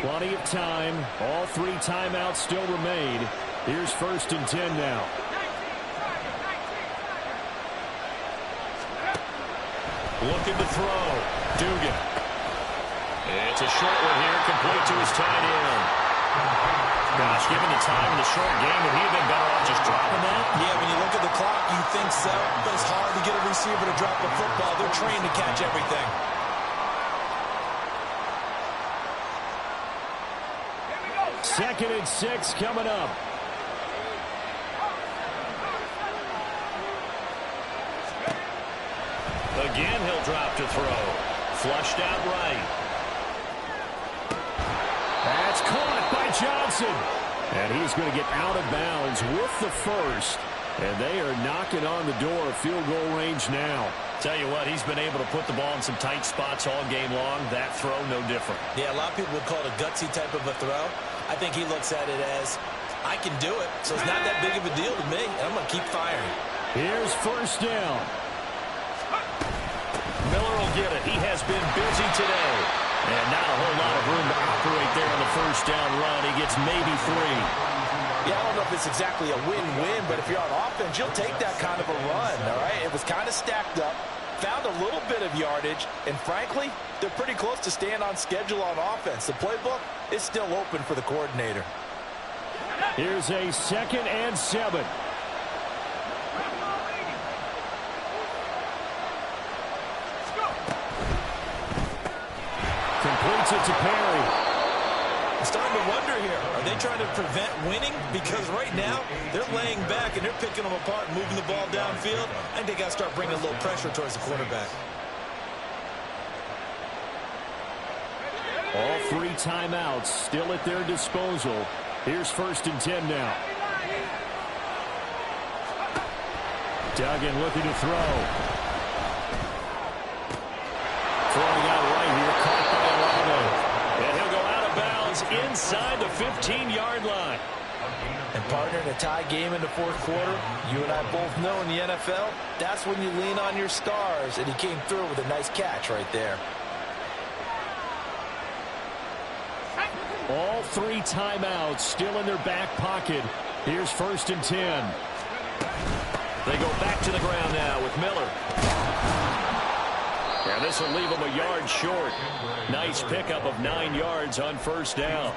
Plenty of time. All 3 timeouts still remain. Here's 1st and 10 now. Looking to throw. Dugan. It's a short one here, complete to his tight end. Gosh, given the time in the short game, would he have been better off just dropping that? Yeah, when you look at the clock, you think so, but it's hard to get a receiver to drop the football. They're trained to catch everything. 2nd and 6 coming up. Again, he'll drop to throw. Flushed out right. That's caught by Johnson. And he's going to get out of bounds with the 1st. And they are knocking on the door of field goal range now. Tell you what, he's been able to put the ball in some tight spots all game long. That throw, no different. Yeah, a lot of people would call it a gutsy type of a throw. I think he looks at it as, I can do it, so it's not that big of a deal to me. I'm going to keep firing. Here's first down. Miller will get it. He has been busy today. And not a whole lot of room to operate there on the first down run. He gets maybe 3. Yeah, I don't know if it's exactly a win-win, but if you're on offense, you'll take that kind of a run, all right? It was kind of stacked up, found a little bit of yardage, and frankly, they're pretty close to staying on schedule on offense. The playbook is still open for the coordinator. Here's a 2nd and 7. Completes it to Perry. I'm starting to wonder here, are they trying to prevent winning? Because right now, they're laying back and they're picking them apart, moving the ball downfield. I think they got to start bringing a little pressure towards the quarterback. All 3 timeouts still at their disposal. Here's 1st and 10 now. Duggan looking to throw. Throwing out right here, caught by Alamo. And he'll go out of bounds inside the 15-yard line. And partner, in a tie game in the 4th quarter, you and I both know in the NFL, that's when you lean on your stars, and he came through with a nice catch right there. All 3 timeouts still in their back pocket. Here's 1st and 10. They go back to the ground now with Miller. And this will leave them a yard short. Nice pickup of 9 yards on first down.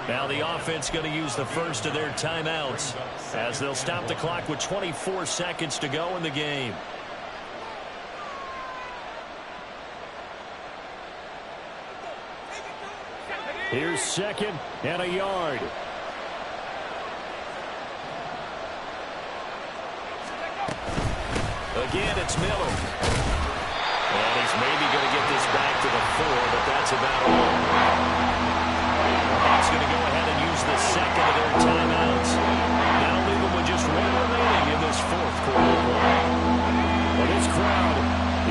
Now the offense going to use the first of their timeouts as they'll stop the clock with 24 seconds to go in the game. Here's 2nd and a yard. Again, it's Miller. And he's maybe going to get this back to the 4, but that's about all. He's going to go ahead and use the 2nd of their timeouts. That'll leave them with just 1 remaining in this 4th quarter play. Well, this crowd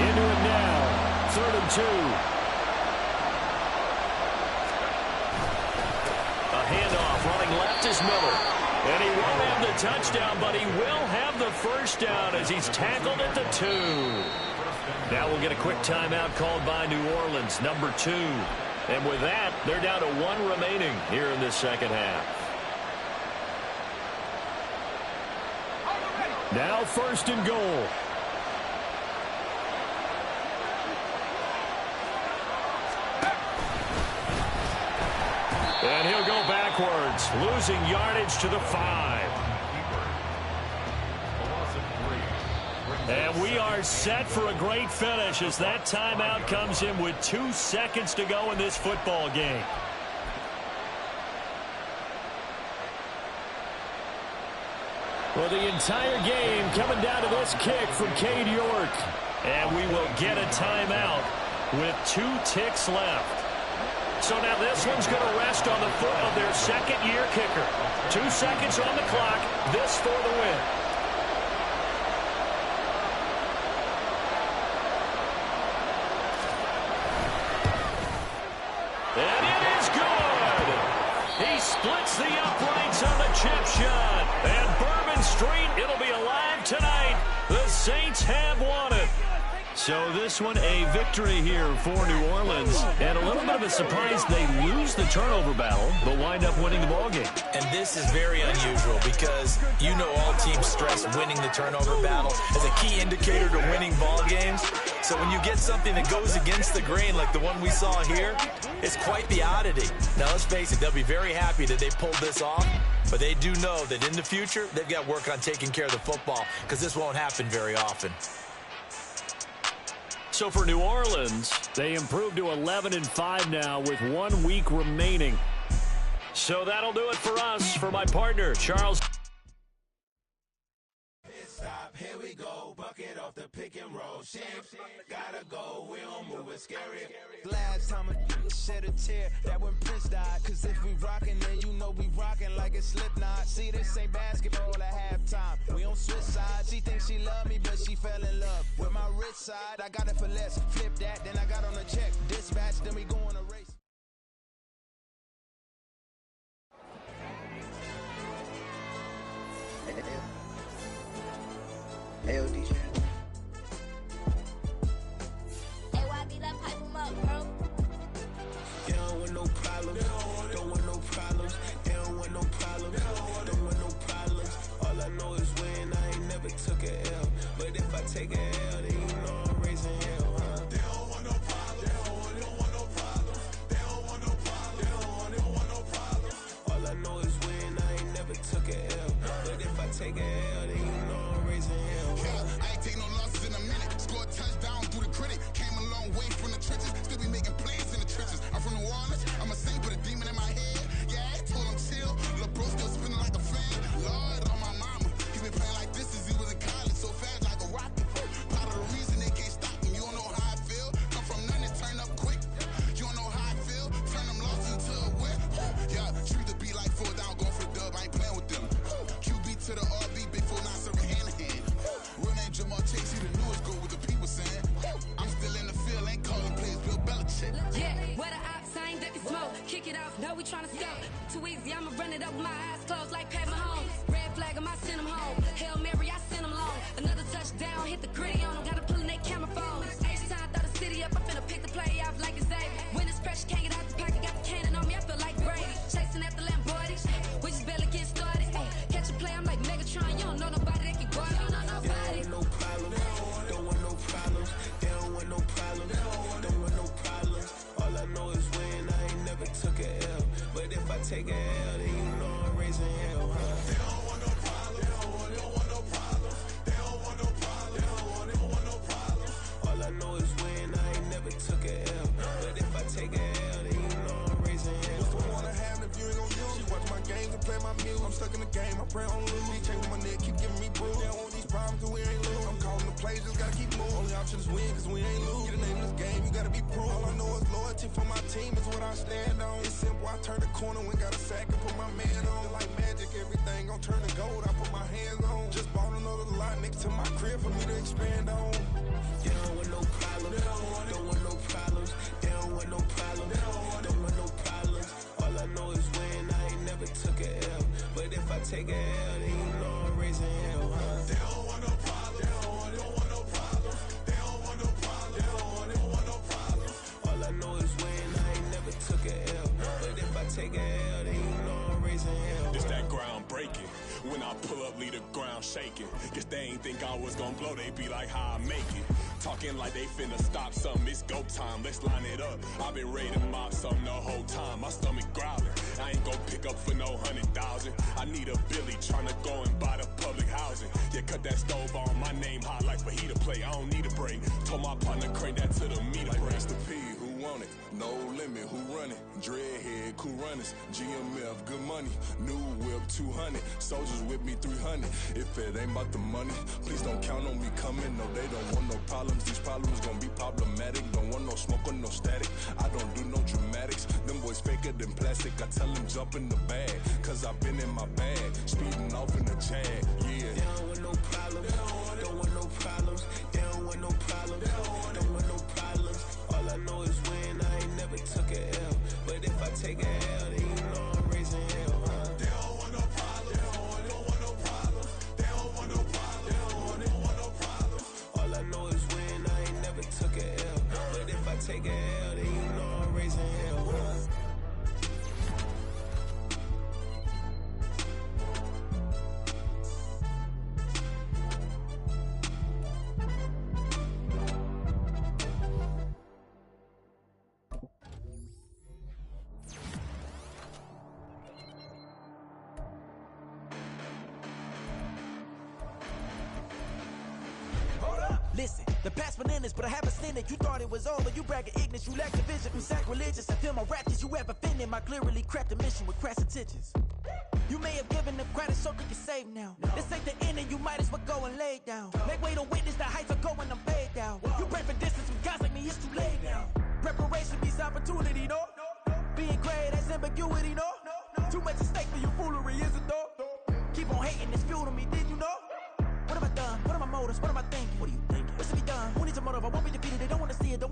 into it now. 3rd and 2. Handoff running left is Miller. And he won't have the touchdown, but he will have the first down as he's tackled at the 2. Now we'll get a quick timeout called by New Orleans, number 2. And with that, they're down to 1 remaining here in this 2nd half. Now 1st and goal. And he'll go backwards, losing yardage to the 5. And we are set for a great finish as that timeout comes in with 2 seconds to go in this football game. Well, the entire game coming down to this kick from Cade York. And we will get a timeout with 2 ticks left. So now this one's going to rest on the foot of their 2nd-year kicker. 2 seconds on the clock. This for the win. And it is good. He splits the uprights on the chip shot. And Bourbon Street, it'll be alive tonight. The Saints have won it. So this one a victory here for New Orleans. And a little bit of a surprise, they lose the turnover battle, but wind up winning the ballgame. And this is very unusual because you know all teams stress winning the turnover battle as a key indicator to winning ball games. So when you get something that goes against the grain like the one we saw here, it's quite the oddity. Now let's face it, they'll be very happy that they pulled this off, but they do know that in the future, they've got work on taking care of the football because this won't happen very often. So for New Orleans, they improved to 11-5 now with 1 week remaining. So that'll do it for us. For my partner, Charles. Stop, here we go, bucket off the pick and roll. shift. Gotta go, we don't move it scary. Last time a shed a tear, that when Prince died. Cause if we rockin', then you know we rockin' like a Slipknot. See, this ain't basketball at halftime. We on switch sides. She thinks she love me, but she fell in love with my rich side. I got it for less. Flip that, then I got on a check. Dispatch, then we go on a race. Hey, DJ. Hey, YB, let pipe him up, bro. They don't want no problems. Don't want no problems. They don't want no problems. Don't want no problems. All I know is win. I ain't never took a L. But if I take a L, then you know I'm raising hell, huh? They don't want no problems. They don't want no problems. They don't want no problems. They don't want no problems. All I know is win. I ain't never took a L. But if I take a L, then you know I'm raising hell. Yeah, I ain't take no losses in a minute. Scored a touchdown through the critic. Came a long way from the trenches. Still be making plays in the trenches. I'm from New Orleans. I'm a saint with a demon in my head. Yeah, I told him chill. Lil' bro still spinning like a fan. Lord on my mama. He been playing like this since he was in college. So fast like a rocket. Part of the reason they can't stop him. You don't know how I feel. Come from nothing, turn up quick. You don't know how I feel. Turn them losses into a whip. Yeah, treat the beat like 4 down. Going for the dub. I ain't playing with them. QB to the RB. Big 4-9 serving hand to hand. Real name Jamal Chase. He the newest goal with the people saying. I'm still in the field. Ain't calling plays. Bill Belichick. Yeah, where the ops, I ain't ducking smoke. Kick it off, no, we tryna scope. Too easy, I'ma run it up with my eyes closed like Pat Mahomes. Red flag, I send him home. Hail Mary, I send him long. Another touchdown, hit the gritty on him. Gotta pull in they camera phones. H-time, throw the city up. I'm finna pick the play off like it's Xavier. When it's pressure, can't get out the pocket. Got the cannon on me, I feel like Brady. Chasing at the Lamborghini. We just barely get started. Ay, catch a play, I'm like Megatron. You don't know nobody that can guard. You don't know nobody. They don't want no problems. Don't want no problems. They don't want no problems. Don't want no problems. All I know is win. I ain't never took a L. But if I take a L, then you know I'm raising hell, huh? They don't want no problems. They don't want no problems. They don't want no problems. They don't want no problems. All I know is win. I ain't never took a L. But if I take a L, then you know I'm raising hell. What's the one I have if you ain't gon' use? She watch my games and play my music. I'm stuck in the game, I pray on lose. DJ with my neck, keep giving me bruise. They don't want these problems cause we ain't lose. I'm calling the plays, just gotta keep moving. Only option is win cause we ain't lose. Get a name in this game, you gotta be proved. All I know is loyalty for my team is what I stand on. It's simple, I turn the corner when got a sack and put my man on. Like magic, everything gon' turn to gold, I put my hands on. Just bought another lot next to my crib for me to expand on. They don't want no problems. Don't want no problems. They don't want no problems. Don't want no problems. All I know is win. I ain't never took a L. But if I take a L, then you know I'm raising hell, huh? They don't want no problems. They don't want no problems. They don't want no problems. They don't want no problems. All I know is win. I ain't never took a L. But if I take a L, then you know I'm raising hell. It's that ground breaking. When I pull up, leave the ground shaking. Guess they ain't think I was gonna blow, they be like, how I make it. Talking like they finna stop something, it's go time, let's line it up. I've been ready to mob something the whole time, my stomach growling. I ain't gon' pick up for no 100,000. I need a Billy tryna go and buy the public housing. Yeah, cut that stove on, my name hot like fajita play, I don't need a break. Told my partner crank that to the meter like break. Mr. P, who want it? No limit, who run it? Dreadhead, cool runners, GMF, good money. New whip, 200, soldiers with me, 300. If it ain't about the money, please don't count on me coming. No, they don't want no problems. These problems gon' be problematic. Don't want no smoke or no static. I don't do no dramatics. Them boys faker than plastic. I tell them jump in the bag, cause I've been in my bag. Speeding off in the Jag, yeah. They don't want no problems. Don't want no problems. They don't want no problems. Don't want no problems. All I know is win. I ain't never took a L. But if I take a L, then you know I'm raising hell, huh? They don't want no problems. They don't want no problems. They don't want no problems. They don't want no problems. All I know is win. I ain't never took a L. But if I take a L, then you know I'm raising hell, huh? Listen, the past bananas, but I haven't seen it. You thought it was over, you bragging ignorance, you lack the vision. I'm sacrilegious, I feel my raptors, you ever offended. My clearly crafted mission with crass intentions. You may have given them credit so they can save now. This ain't the end and you might as well go and lay down. Make way to witness the heights are going, I'm paid down.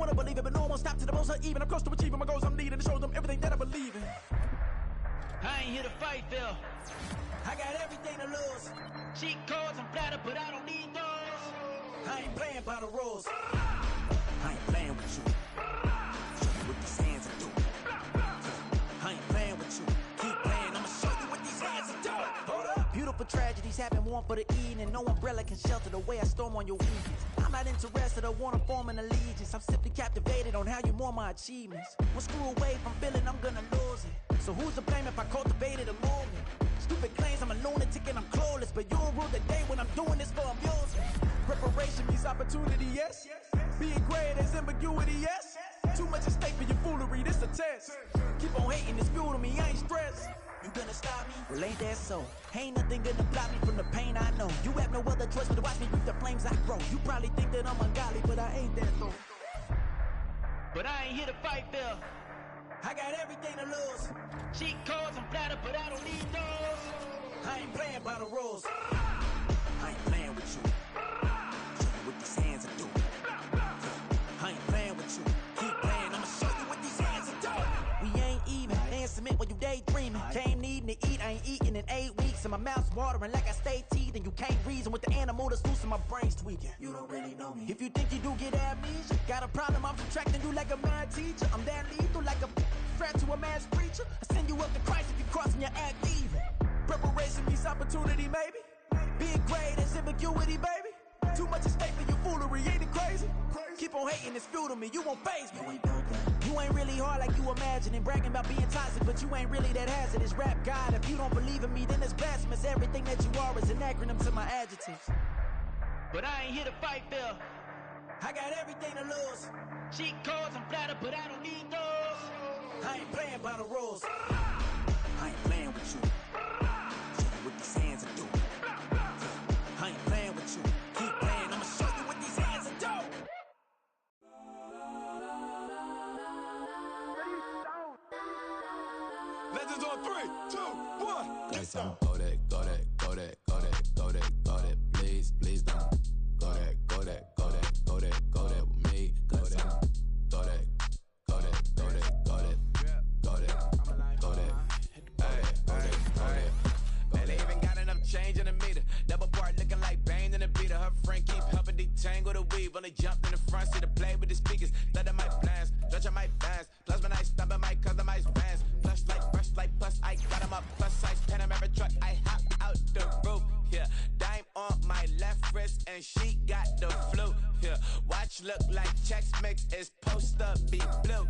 wanna believe it, but no one stop to the most even. I'm close to achieving my goals. I'm needing to show them everything that I believe in. I ain't here to fight, Phil. I got everything to lose. Cheat codes and platter, but I don't need those. I ain't playing by the rules. I ain't playing with you. Show me what these hands are doing. I ain't playing with you. Keep playing, I'ma show you what these hands are doing. Hold up. Beautiful tragedies happen, one for the evening, and no umbrella can shelter the way I storm on your weekends. I'm not interested, I wanna form an allegiance. I'm simply captivated on how you more my achievements. One screw away from feeling I'm gonna lose it. So who's to blame if I cultivated a movement? Stupid claims I'm a lunatic and I'm clueless, but you'll rule the day when I'm doing this for amusement. Preparation means opportunity, yes. Being great is ambiguity, yes. Too much at stake for your foolery, this a test. Keep on hating, it's fuel to me, I ain't stressed. You gonna stop me? Well, ain't that so? Ain't nothing gonna block me from the pain I know. You have no other choice but to watch me reap the flames I grow. You probably think that I'm ungodly, but I ain't that though. But I ain't here to fight, Phil. I got everything to lose. Cheat codes and platter, but I don't need those. I ain't playing by the rules. I ain't playing with you. Show me what these hands are doing. I ain't playing with you. Keep playing, I'ma show you what these hands are doing. We ain't even. They ain't submit when you daydreaming. Came needing to eat, I ain't eating in 8 weeks. And my mouth's watering like I stay teething. You can't reason with the animal that's loose and my brain's tweaking. You don't really know me. If you think you do get amnesia, got a problem, I'm subtracting you like a mad teacher. I'm that lethal like a threat to a mass preacher. I send you up to Christ if you crossing your act even. Preparation means opportunity, maybe. Being great is ambiguity, baby. Too much at stake for your foolery, ain't it crazy? Keep on hating, it's fuel to me, you won't faze me. You ain't really hard like you imagine and bragging about being toxic, but you ain't really that hazardous. Rap God, if you don't believe in me, then it's blasphemous. Everything that you are is an acronym to my adjectives. But I ain't here to fight, Phil. I got everything to lose. Cheat codes and platter, but I don't need those. I ain't playing by the rules. I ain't playing with you. Show me what these hands are doing. I ain't playing with you. Keep playing, I'ma show you what these hands are doing. Legends on 3, 2, 1. Got some go that, go that, go that, go that, go that, go that. Please, please don't. Go that, go that, go that, go that, go that with me. Go that, go that, go that, go that, go that, go that, go that. Man, they even got enough change in the meter. Double part looking like Bane in the beater. Her friend keep helping detangle the weave. Only jumped in the front seat to play with the speakers. Study my plans, stretch on my bands. Plus when I stumble my customized bands. Plush like brush like plus I got them up. Plus size Panamera truck. I hop out the roof. Yeah, dime on my left wrist and she got the flu. Yeah, watch look like checks mix is post up be blue.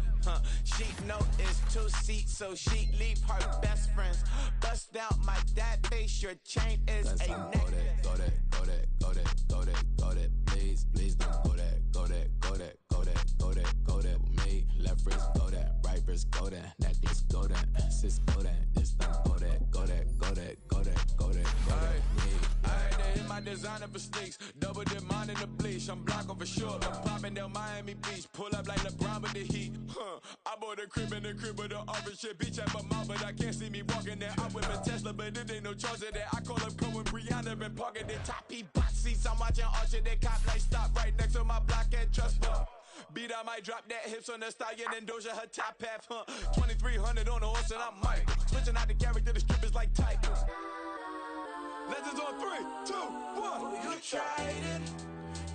She know it's 2 seats, so she leave her best friends. Bust out my dad face, your chain is a necklace. Go that, go that, go that, go that, go that. Please, please don't go that, go that, go that, go that, go that, go that with me. Left wrist go that, right wrist go that, necklace go that, sis go that, this don't go that, go that, go that, go that, go that, go that with me. I had to hit my designer for sneaks. Double dip mine in the bleach. I'm blocking for sure. I'm popping down Miami Beach. Pull up like LeBron with the heat. I bought a crib in the crib with the office shit. Beach at my mouth, but I can't see me walking there. I'm with a Tesla, but it ain't no charge of that. I call up Cohen, Brianna, been parking the top P bot seats. I'm watching Archer, they cop like stop right next to my block at Trust Bar. Beat, I might drop that hips on the stallion and Doja her top half. 2300 on the horse and I'm Mike. Switching out the character, the strippers like Tigers. Legends on 3, 2, 1. Oh, you tried it.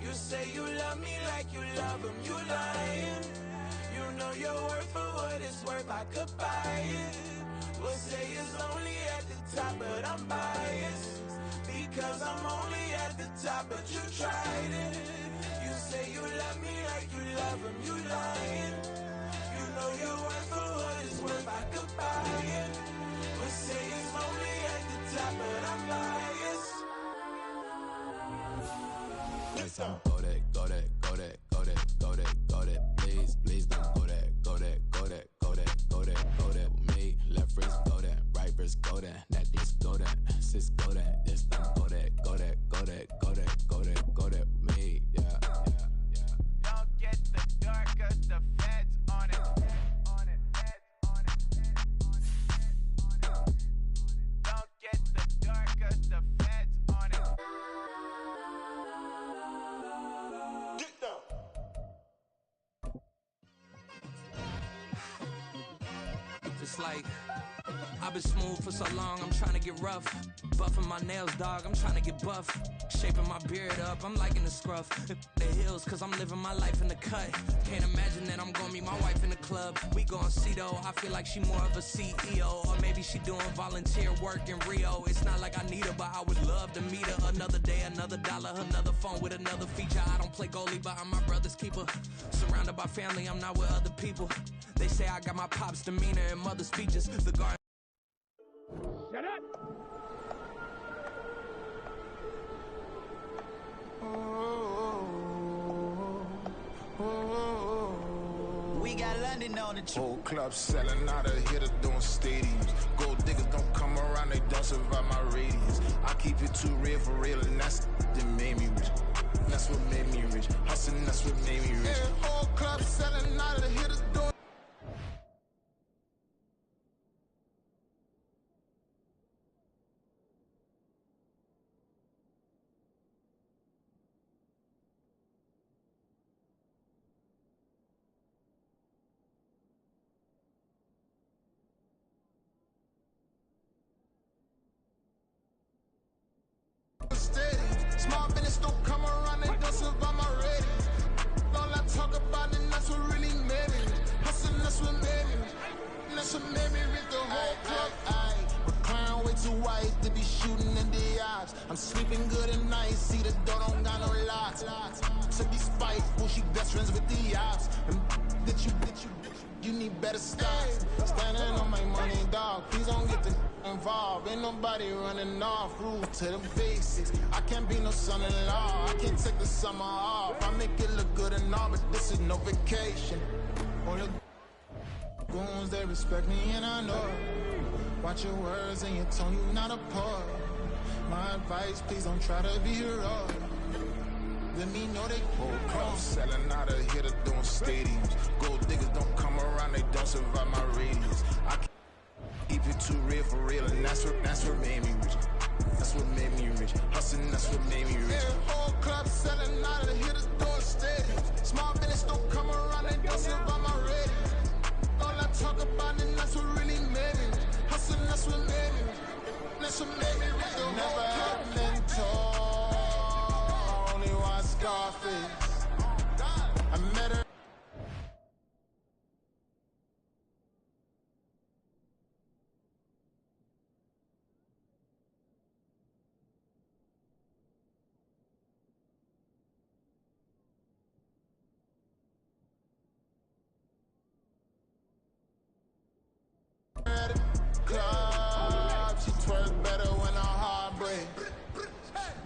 You say you love me like you love him. You lying. You know your worth for what it's worth. I could buy it. We'll say it's only at the top, but I'm biased because I'm only at the top. But you tried it. You say you love me like you love him. You lying. You know your worth for what it's worth. I could buy it. We'll say it's only at the top, but I'm biased. Got some go that, go that, go that, go that, go that, go that. Please, please don't go that, go that, go that, go that, go that, go that with me. Left wrist go that, right wrist go that, necklace go that, sis go that, this don't go that, go that, go that, go that, go that, go that with me. Yeah, yeah, yeah. Don't get the dark 'cause the feds on it. Don't get the dark 'cause the feds on it. Get down. It's like I've been smooth for so long, I'm trying to get rough. Buffing my nails, dog, I'm trying to get buff. Shaping my beard up, I'm liking the scruff. The hills, cause I'm living my life in the cut. Can't imagine that I'm gonna meet my wife in the club. We gon' see though, I feel like she more of a CEO. Or maybe she doing volunteer work in Rio. It's not like I need her, but I would love to meet her. Another day, another dollar, another phone with another feature. I don't play goalie, but I'm my brother's keeper. Surrounded by family, I'm not with other people. They say I got my pop's demeanor and mother's features. The guard. Shut up! We got London on the trip. Whole club selling out of hitter doing stadiums. Gold diggers don't come around, they don't survive my radius. I keep it too real for real, and that's that made me rich. That's what made me rich. Hustling, that's what made me rich. Yeah, whole club selling out of hitters doing. Small business don't come around, they don't survive my ratings. All I talk about it, that's what really made me. Hustling, that's what made me. That's what made me read the whole club. McLaren way too white to be shooting in the eyes. I'm sleeping good at night, see the door don't got no locks. To be spiteful, she best friends with the ops. And you need better stocks. Standing on my money, dog. Please don't get involved. Ain't nobody running off. Rule to the basics. I can't be no son-in-law. I can't take the summer off. I make it look good and all, but this is no vacation. Only goons, they respect me and I know it. Watch your words and your tone, you not a poet. My advice, please don't try to be heroic. Let me know they whole club selling out of here to doing stadiums. Gold diggers don't come around, they don't survive my radius. I keep it too real for real, and that's what made me rich. That's what made me rich. Hustling, that's what made me rich. Yeah, whole club selling out of here to doing stadiums. Small business don't come around, they don't survive my radius. All I talk about it, that's what really made me rich. Hustling, that's what made me rich. That's what made me rich. Never had a mentor. Scarface. I met her. At a club, she twerk better when her heart breaks.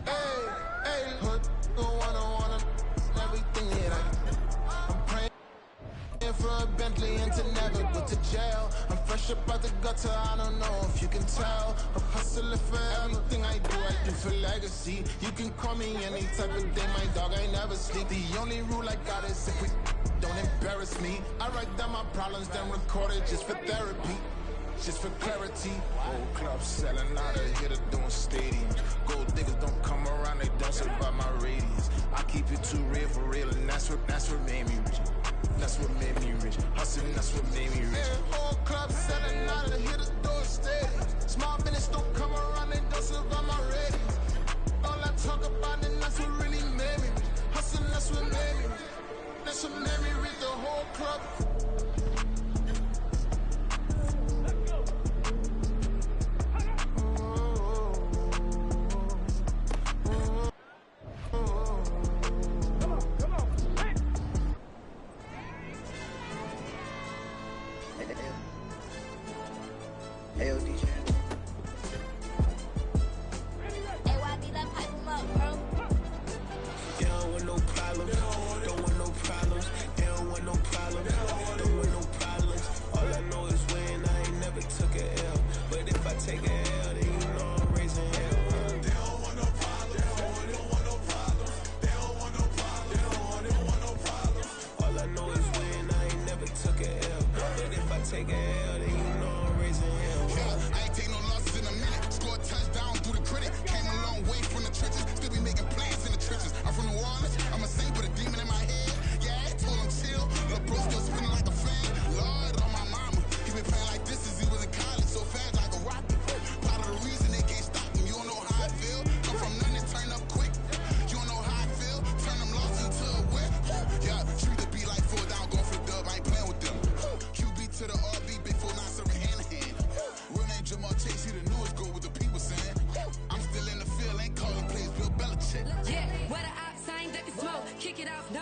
Hey, hood, wanna everything that I'm praying for a Bentley and to never go to jail. I'm fresh up out the gutter, I don't know if you can tell. I'm hustling for everything I do for legacy. You can call me any type of day, my dog, I never sleep. The only rule I got is if we don't embarrass me. I write down my problems, then record it just for therapy. Just for clarity. Whole club selling out of here to doing stadiums. Gold diggers don't come around, they don't survive my radius. I keep it too real for real, and that's what made me rich. That's what made me rich. Hustling, that's what made me rich. Yeah, whole club selling out of here to doing stadiums. Small business don't come around, they don't survive my radius. All I talk about it, that's what really made me rich. Hustling, that's what made me rich. That's what made me rich. The whole club. Don't want no problems. Don't want no problems.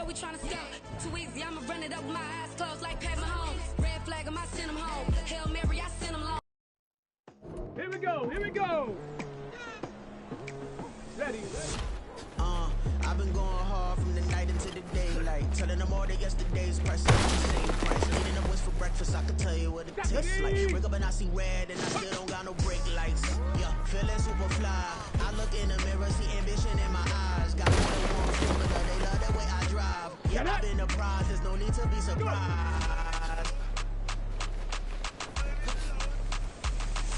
we tryna score. Too easy, I'ma run it up with my eyes closed like Pat Mahomes. Red flag, I send him home. Hail Mary, I send him long. Here we go, here we go. Ready. I've been going hard from the night into the daylight. Telling them all that yesterday's price is the same price. Eating up what's for breakfast, I can tell you what it tastes like. Wake up and I see red and I still don't got no brake lights. Yeah, feeling super fly. I look in the mirror, see ambition in my eyes. Got more than one formula, they love the way I drive. Yeah, I've been apprised, there's no need to be surprised.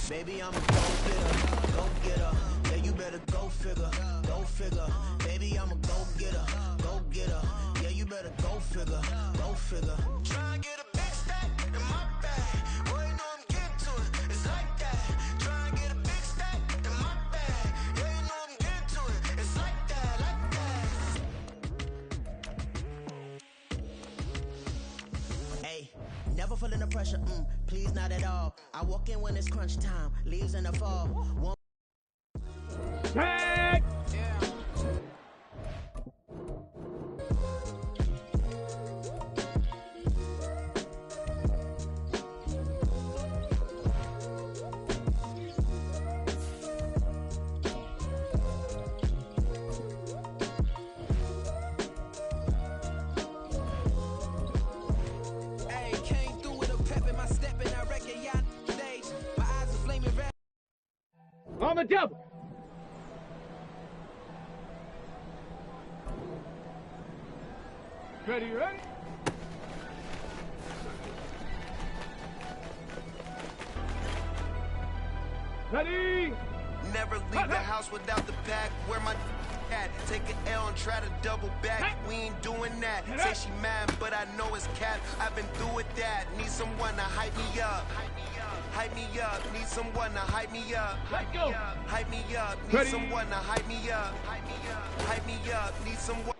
Baby, I'm a go-getter, go-getter. Yeah, you better go figure, go figure. Baby, I'm a go-getter, go-getter. Yeah, you better go figure, go figure. Try and get a big stack in my bag. Boy, you know I'm getting to it, it's like that. Try and get a big stack in my bag. Yeah, you know I'm getting to it, it's like that, like that. Hey, never feeling the pressure, please not at all. I walk in when it's crunch time, leaves in the fall. Tag! Hey, came through with a pep in my step and I reckon y'all stage. My eyes are flaming red. On the double. Ready, ready? Ready? Never leave the house without the pack. Where my at? Take an L and try to double back. We ain't doing that. Say she mad, but I know it's cap. I've been through with that. Need someone to hype me up. Hype me up. Need someone to hype me up. Let's go. Hype me up. Need someone to hype me up. Hype me up. Need someone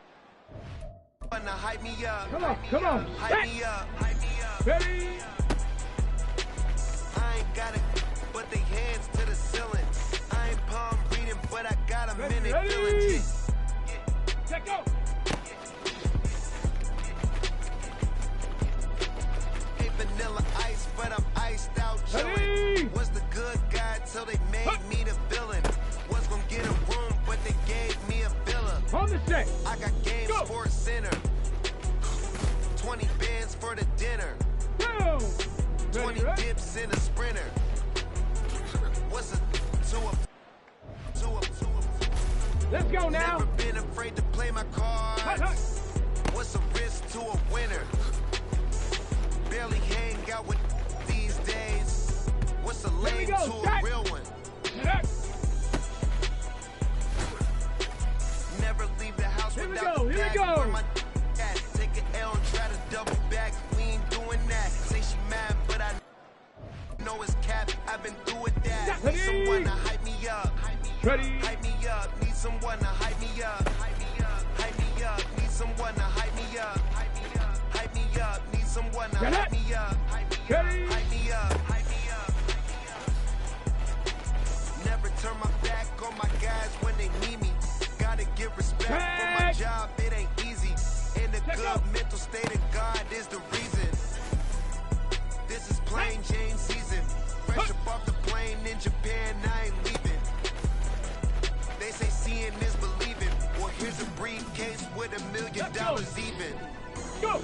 to hype me up. Come on, come on. Hype me up. Hype me up. Ready? I ain't got it, but they hands to the ceiling. I ain't palm reading, but I got a minute feeling. Let go. Hey, vanilla ice, but I'm iced out chillin'. Was the good guy till they made me the villain. Was gonna get a room, but they gave me a villa. On the set. I got games for a center. 20 bands for the dinner. 20 dips in a sprinter. What's a Let's go now. Never been afraid to play my cards. What's a risk to a winner? Barely hang out with these days. What's a lame to a real one? Never leave the house without the bag. Where my at? Take an L and try to double back. We ain't doing that. Say she mad, but I know it's cap. I've been through with that. Need someone to hype me up. Ready? Hype me up. Need someone to hype me up. Hype me up. Hype me up. Need someone to hype me up. Hype me up. Hype me up. Need someone to hype me up. Hype me up. Hype me up. Hype me up. Never turn my back on my guys when they need me. Gotta give respect for my job. It ain't easy. In a good mental state of God is the reason. This is plain Jane season. Fresh up off the plane in Japan, I ain't leaving. They say seeing is believing. Well, here's a briefcase with $1 million even. Go.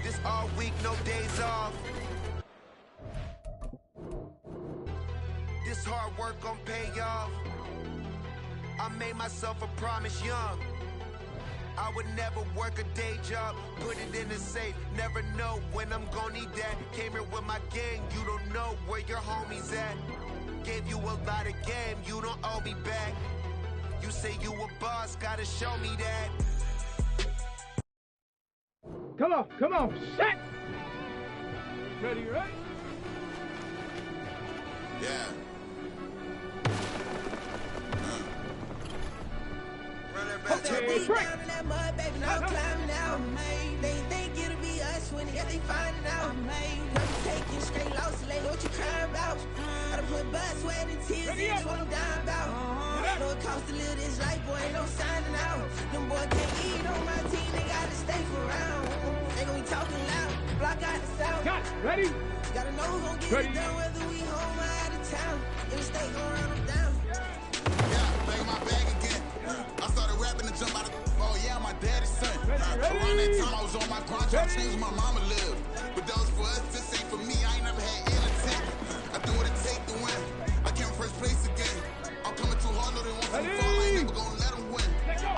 This all week, no days off. This hard work gon' pay off. I made myself a promise young. I would never work a day job, put it in the safe. Never know when I'm gon' need that. Came here with my gang, you don't know where your homies at. Gave you a lot of game, you don't owe me back. You say you a boss, gotta show me that. Come on, set. Ready, right? Yeah. Put that beat down in that mud, baby, now I'm climbing out. They think it'll be us when they find it out. Never taking straight losses, lady, what you crying about? Gotta put blood, sweat, and tears in what I'm dying about. Know it costs to live this life, boy, ain't no signing out. Them boys can't eat on my team, they gotta stay around. They gon' be talking loud. Block out the south. Got it. Ready? Gotta know who's gon' get Ready. it done, whether we home or out of town. In the state, gon' run them down. Yeah, bang my bag again. I started rapping to jump out of. Oh yeah, my daddy's son. Around that time I was on my grind trying to change where my mama lived. But that was for us, this ain't for me. I ain't never had ill intent. I do what it take to win. I came first place again. I'm coming too hard, no they want some fall. I ain't never gonna let them win.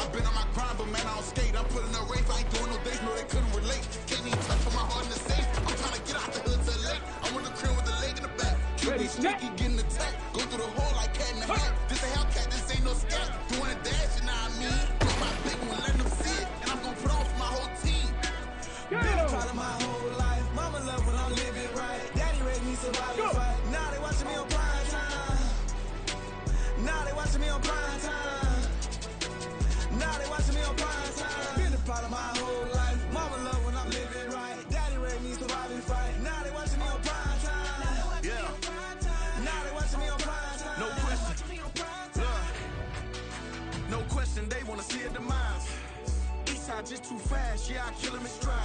I've been on my grind, but man I don't skate. I'm putting up race, I ain't doing no days, no they couldn't relate. Can't even touch for my heart in the safe. I'm trying to get out the hood to the lake. I'm on the crib with the leg in the back. Keep sneaky, getting attacked. Go through the hole like cat in the hat. This a Hellcat, this ain't no scat. Doing a dash, you know what I mean? Put my big one, let them see it. And I'm gonna put on for my whole team. Been a part of my whole life. Mama love when I'm living right. Daddy raised me survive and fight. Now they watching me on prime time. Now they watching me on prime time. Now they watching me on prime time. Been a part of my whole life. Mama love when I'm living right. Daddy raised me survive and fight. Now they watching me on prime time. Yeah. Now they watching me on prime time. No question. No question, they wanna see a demise. Eastside just too fast, yeah, I kill them in stride.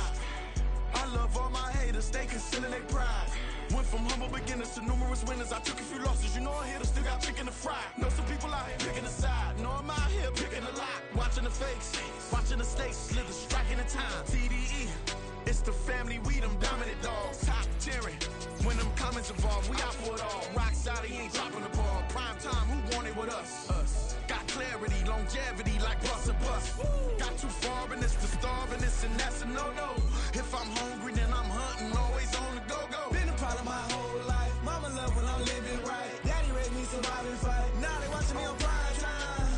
I love all my haters, they concealing their pride. Went from humble beginners to numerous winners. I took a few losses, you know I hit, still got chicken to fry. Know some people out here picking a side. Know I'm out here picking a lot. Watching the fakes, watching the stakes, slither, striking the time. TDE, it's the family, we them dominant dogs. Top tiering, when them comments involved, we out for it all. Rock side, he ain't dropping the ball. Prime time, who want it with us? Us. Got clarity, longevity, like bus and bus. Got too far and it's the starving, this and that's a no-no. If I'm hungry, then I'm hunting, always on the go-go. Been a part of my whole life. Mama love when I'm living right. Daddy raised me survive and fight. Now they watching me on prime time.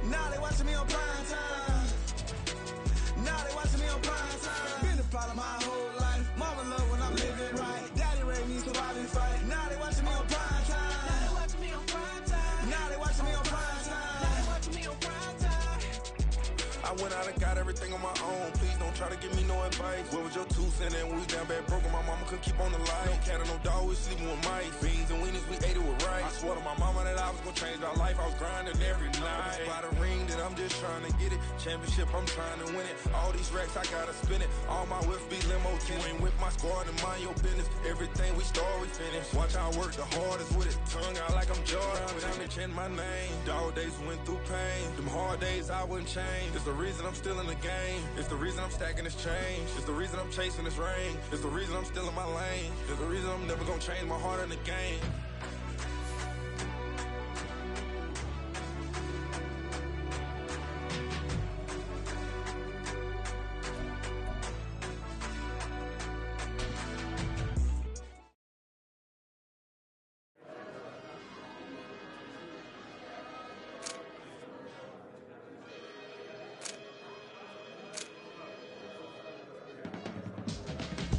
Now they watching me on prime time. Now they watching me on prime time. Been a part of my whole life. Mama love when I'm living right. Daddy raised me survive and fight. Now they watching me on prime time. Now they watching me on prime time. Now they watching me on prime time. Now they watching me on prime time. I went out and got everything on my own. Please don't try to give me no advice. What was your 2 cents and we was down bad broke and my mama couldn't keep on the light. No cat or no dog, we sleeping with mice. Beans and weenies, we ate it with rice. I swore to my mama that I was gonna change our life. I was grinding every night. By the ring that I'm just trying to get it. Championship, I'm trying to win it. All these racks, I gotta spin it. All my whips be limo. You ain't with my squad and mind your business. Everything we start, we finish. Watch I work the hardest with it. Tongue out like I'm Jordan. Time to change my name. Dog days went through pain. Them hard days I wouldn't change. It's the reason I'm still in the game. It's the reason I'm stacking this change. It's the reason I'm chasing this ring. It's the reason I'm still in my lane. It's the reason I'm never gonna change my heart in the game.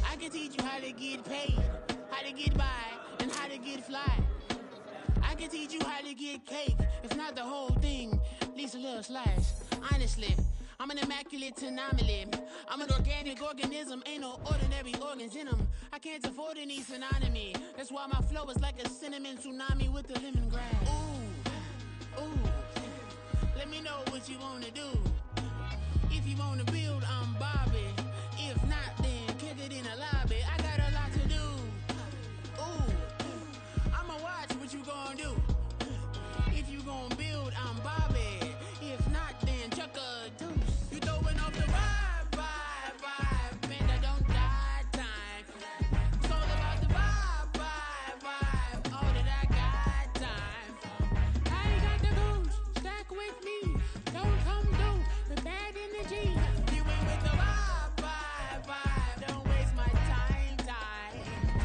I can teach you how to get paid, how to get by, and how to get fly. I can teach you how to get cake, if not the whole thing, at least a little slice. Honestly, I'm an immaculate anomaly. I'm an organic organism, ain't no ordinary organs in them. I can't afford any synonymy. That's why my flow is like a cinnamon tsunami with the lemongrass. Ooh, ooh. Let me know what you wanna do. If you wanna build, I'm Bobby. If not, then kick it in the lobby. I got a lot to do. Ooh, I'ma watch what you gonna do. If you gonna build, I'm Bobby. If not, then chuck a deuce. You throwing off the vibe. Man, I don't die time. It's all about the vibe. All that I got time. I ain't got the goose. Stack with me. Don't come through with bad energy. You ain't with the vibe. Don't waste my time.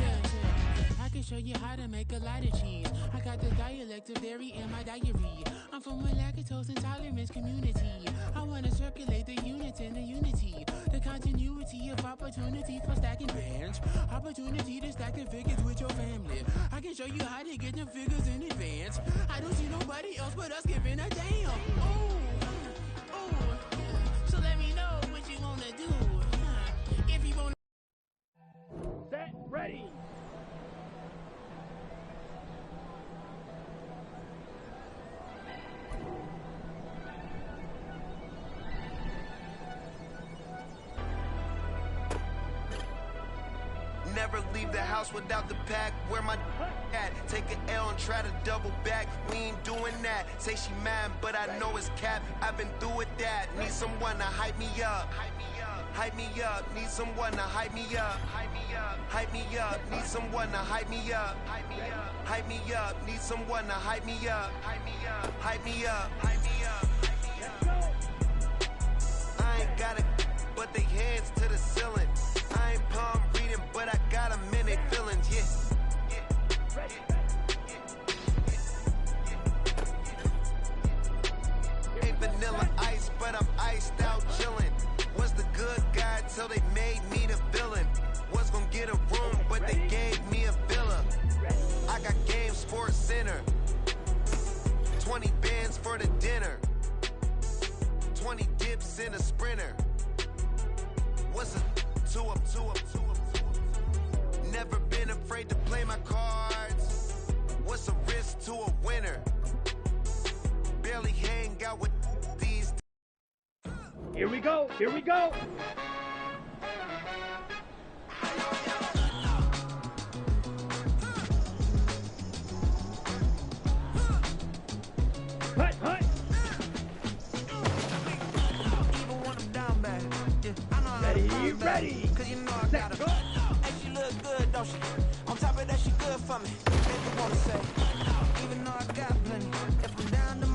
Yeah. I can show you how to make a lot of cheese. I got the dialect of dairy in my diary. I'm from a lactose intolerance community. I wanna circulate the units in the unity. The continuity of opportunity for stacking bands. Opportunity to stack the figures with your family. I can show you how to get the figures in advance. I don't see nobody else but us giving a damn. Ooh. So let me know what you wanna do. If you wanna. Set, ready. Never leave the house without the pack. Where my at? Take an L and try to double back. We ain't doing that. Say she mad, but I know it's cap. I've been through with that. Need someone to hype me up. Hype me up. Need someone to hype me up. Hype me up. Need someone to hype me up. Hype me up. Need someone to hype me up. Hype me up. I ain't got it, but they hands to the ceiling. I ain't palm reading, but I got them in their feelings, yeah. Ain't vanilla ice, but I'm iced out chillin'. Was the good guy till they made me the villain. Was gonna get a room, but they gave me a villa. I got Game Sports Center. 20 bands for the dinner. 20 dips in a sprinter. What's a 2 up? Never been afraid to play my cards. What's a risk to a winner? Barely hang out with these. Here we go. Hut. Ready. Cause you know I got her. And she look good, don't she? On top of that, she good for me. Make you wanna say, even though I got plenty. If I'm down to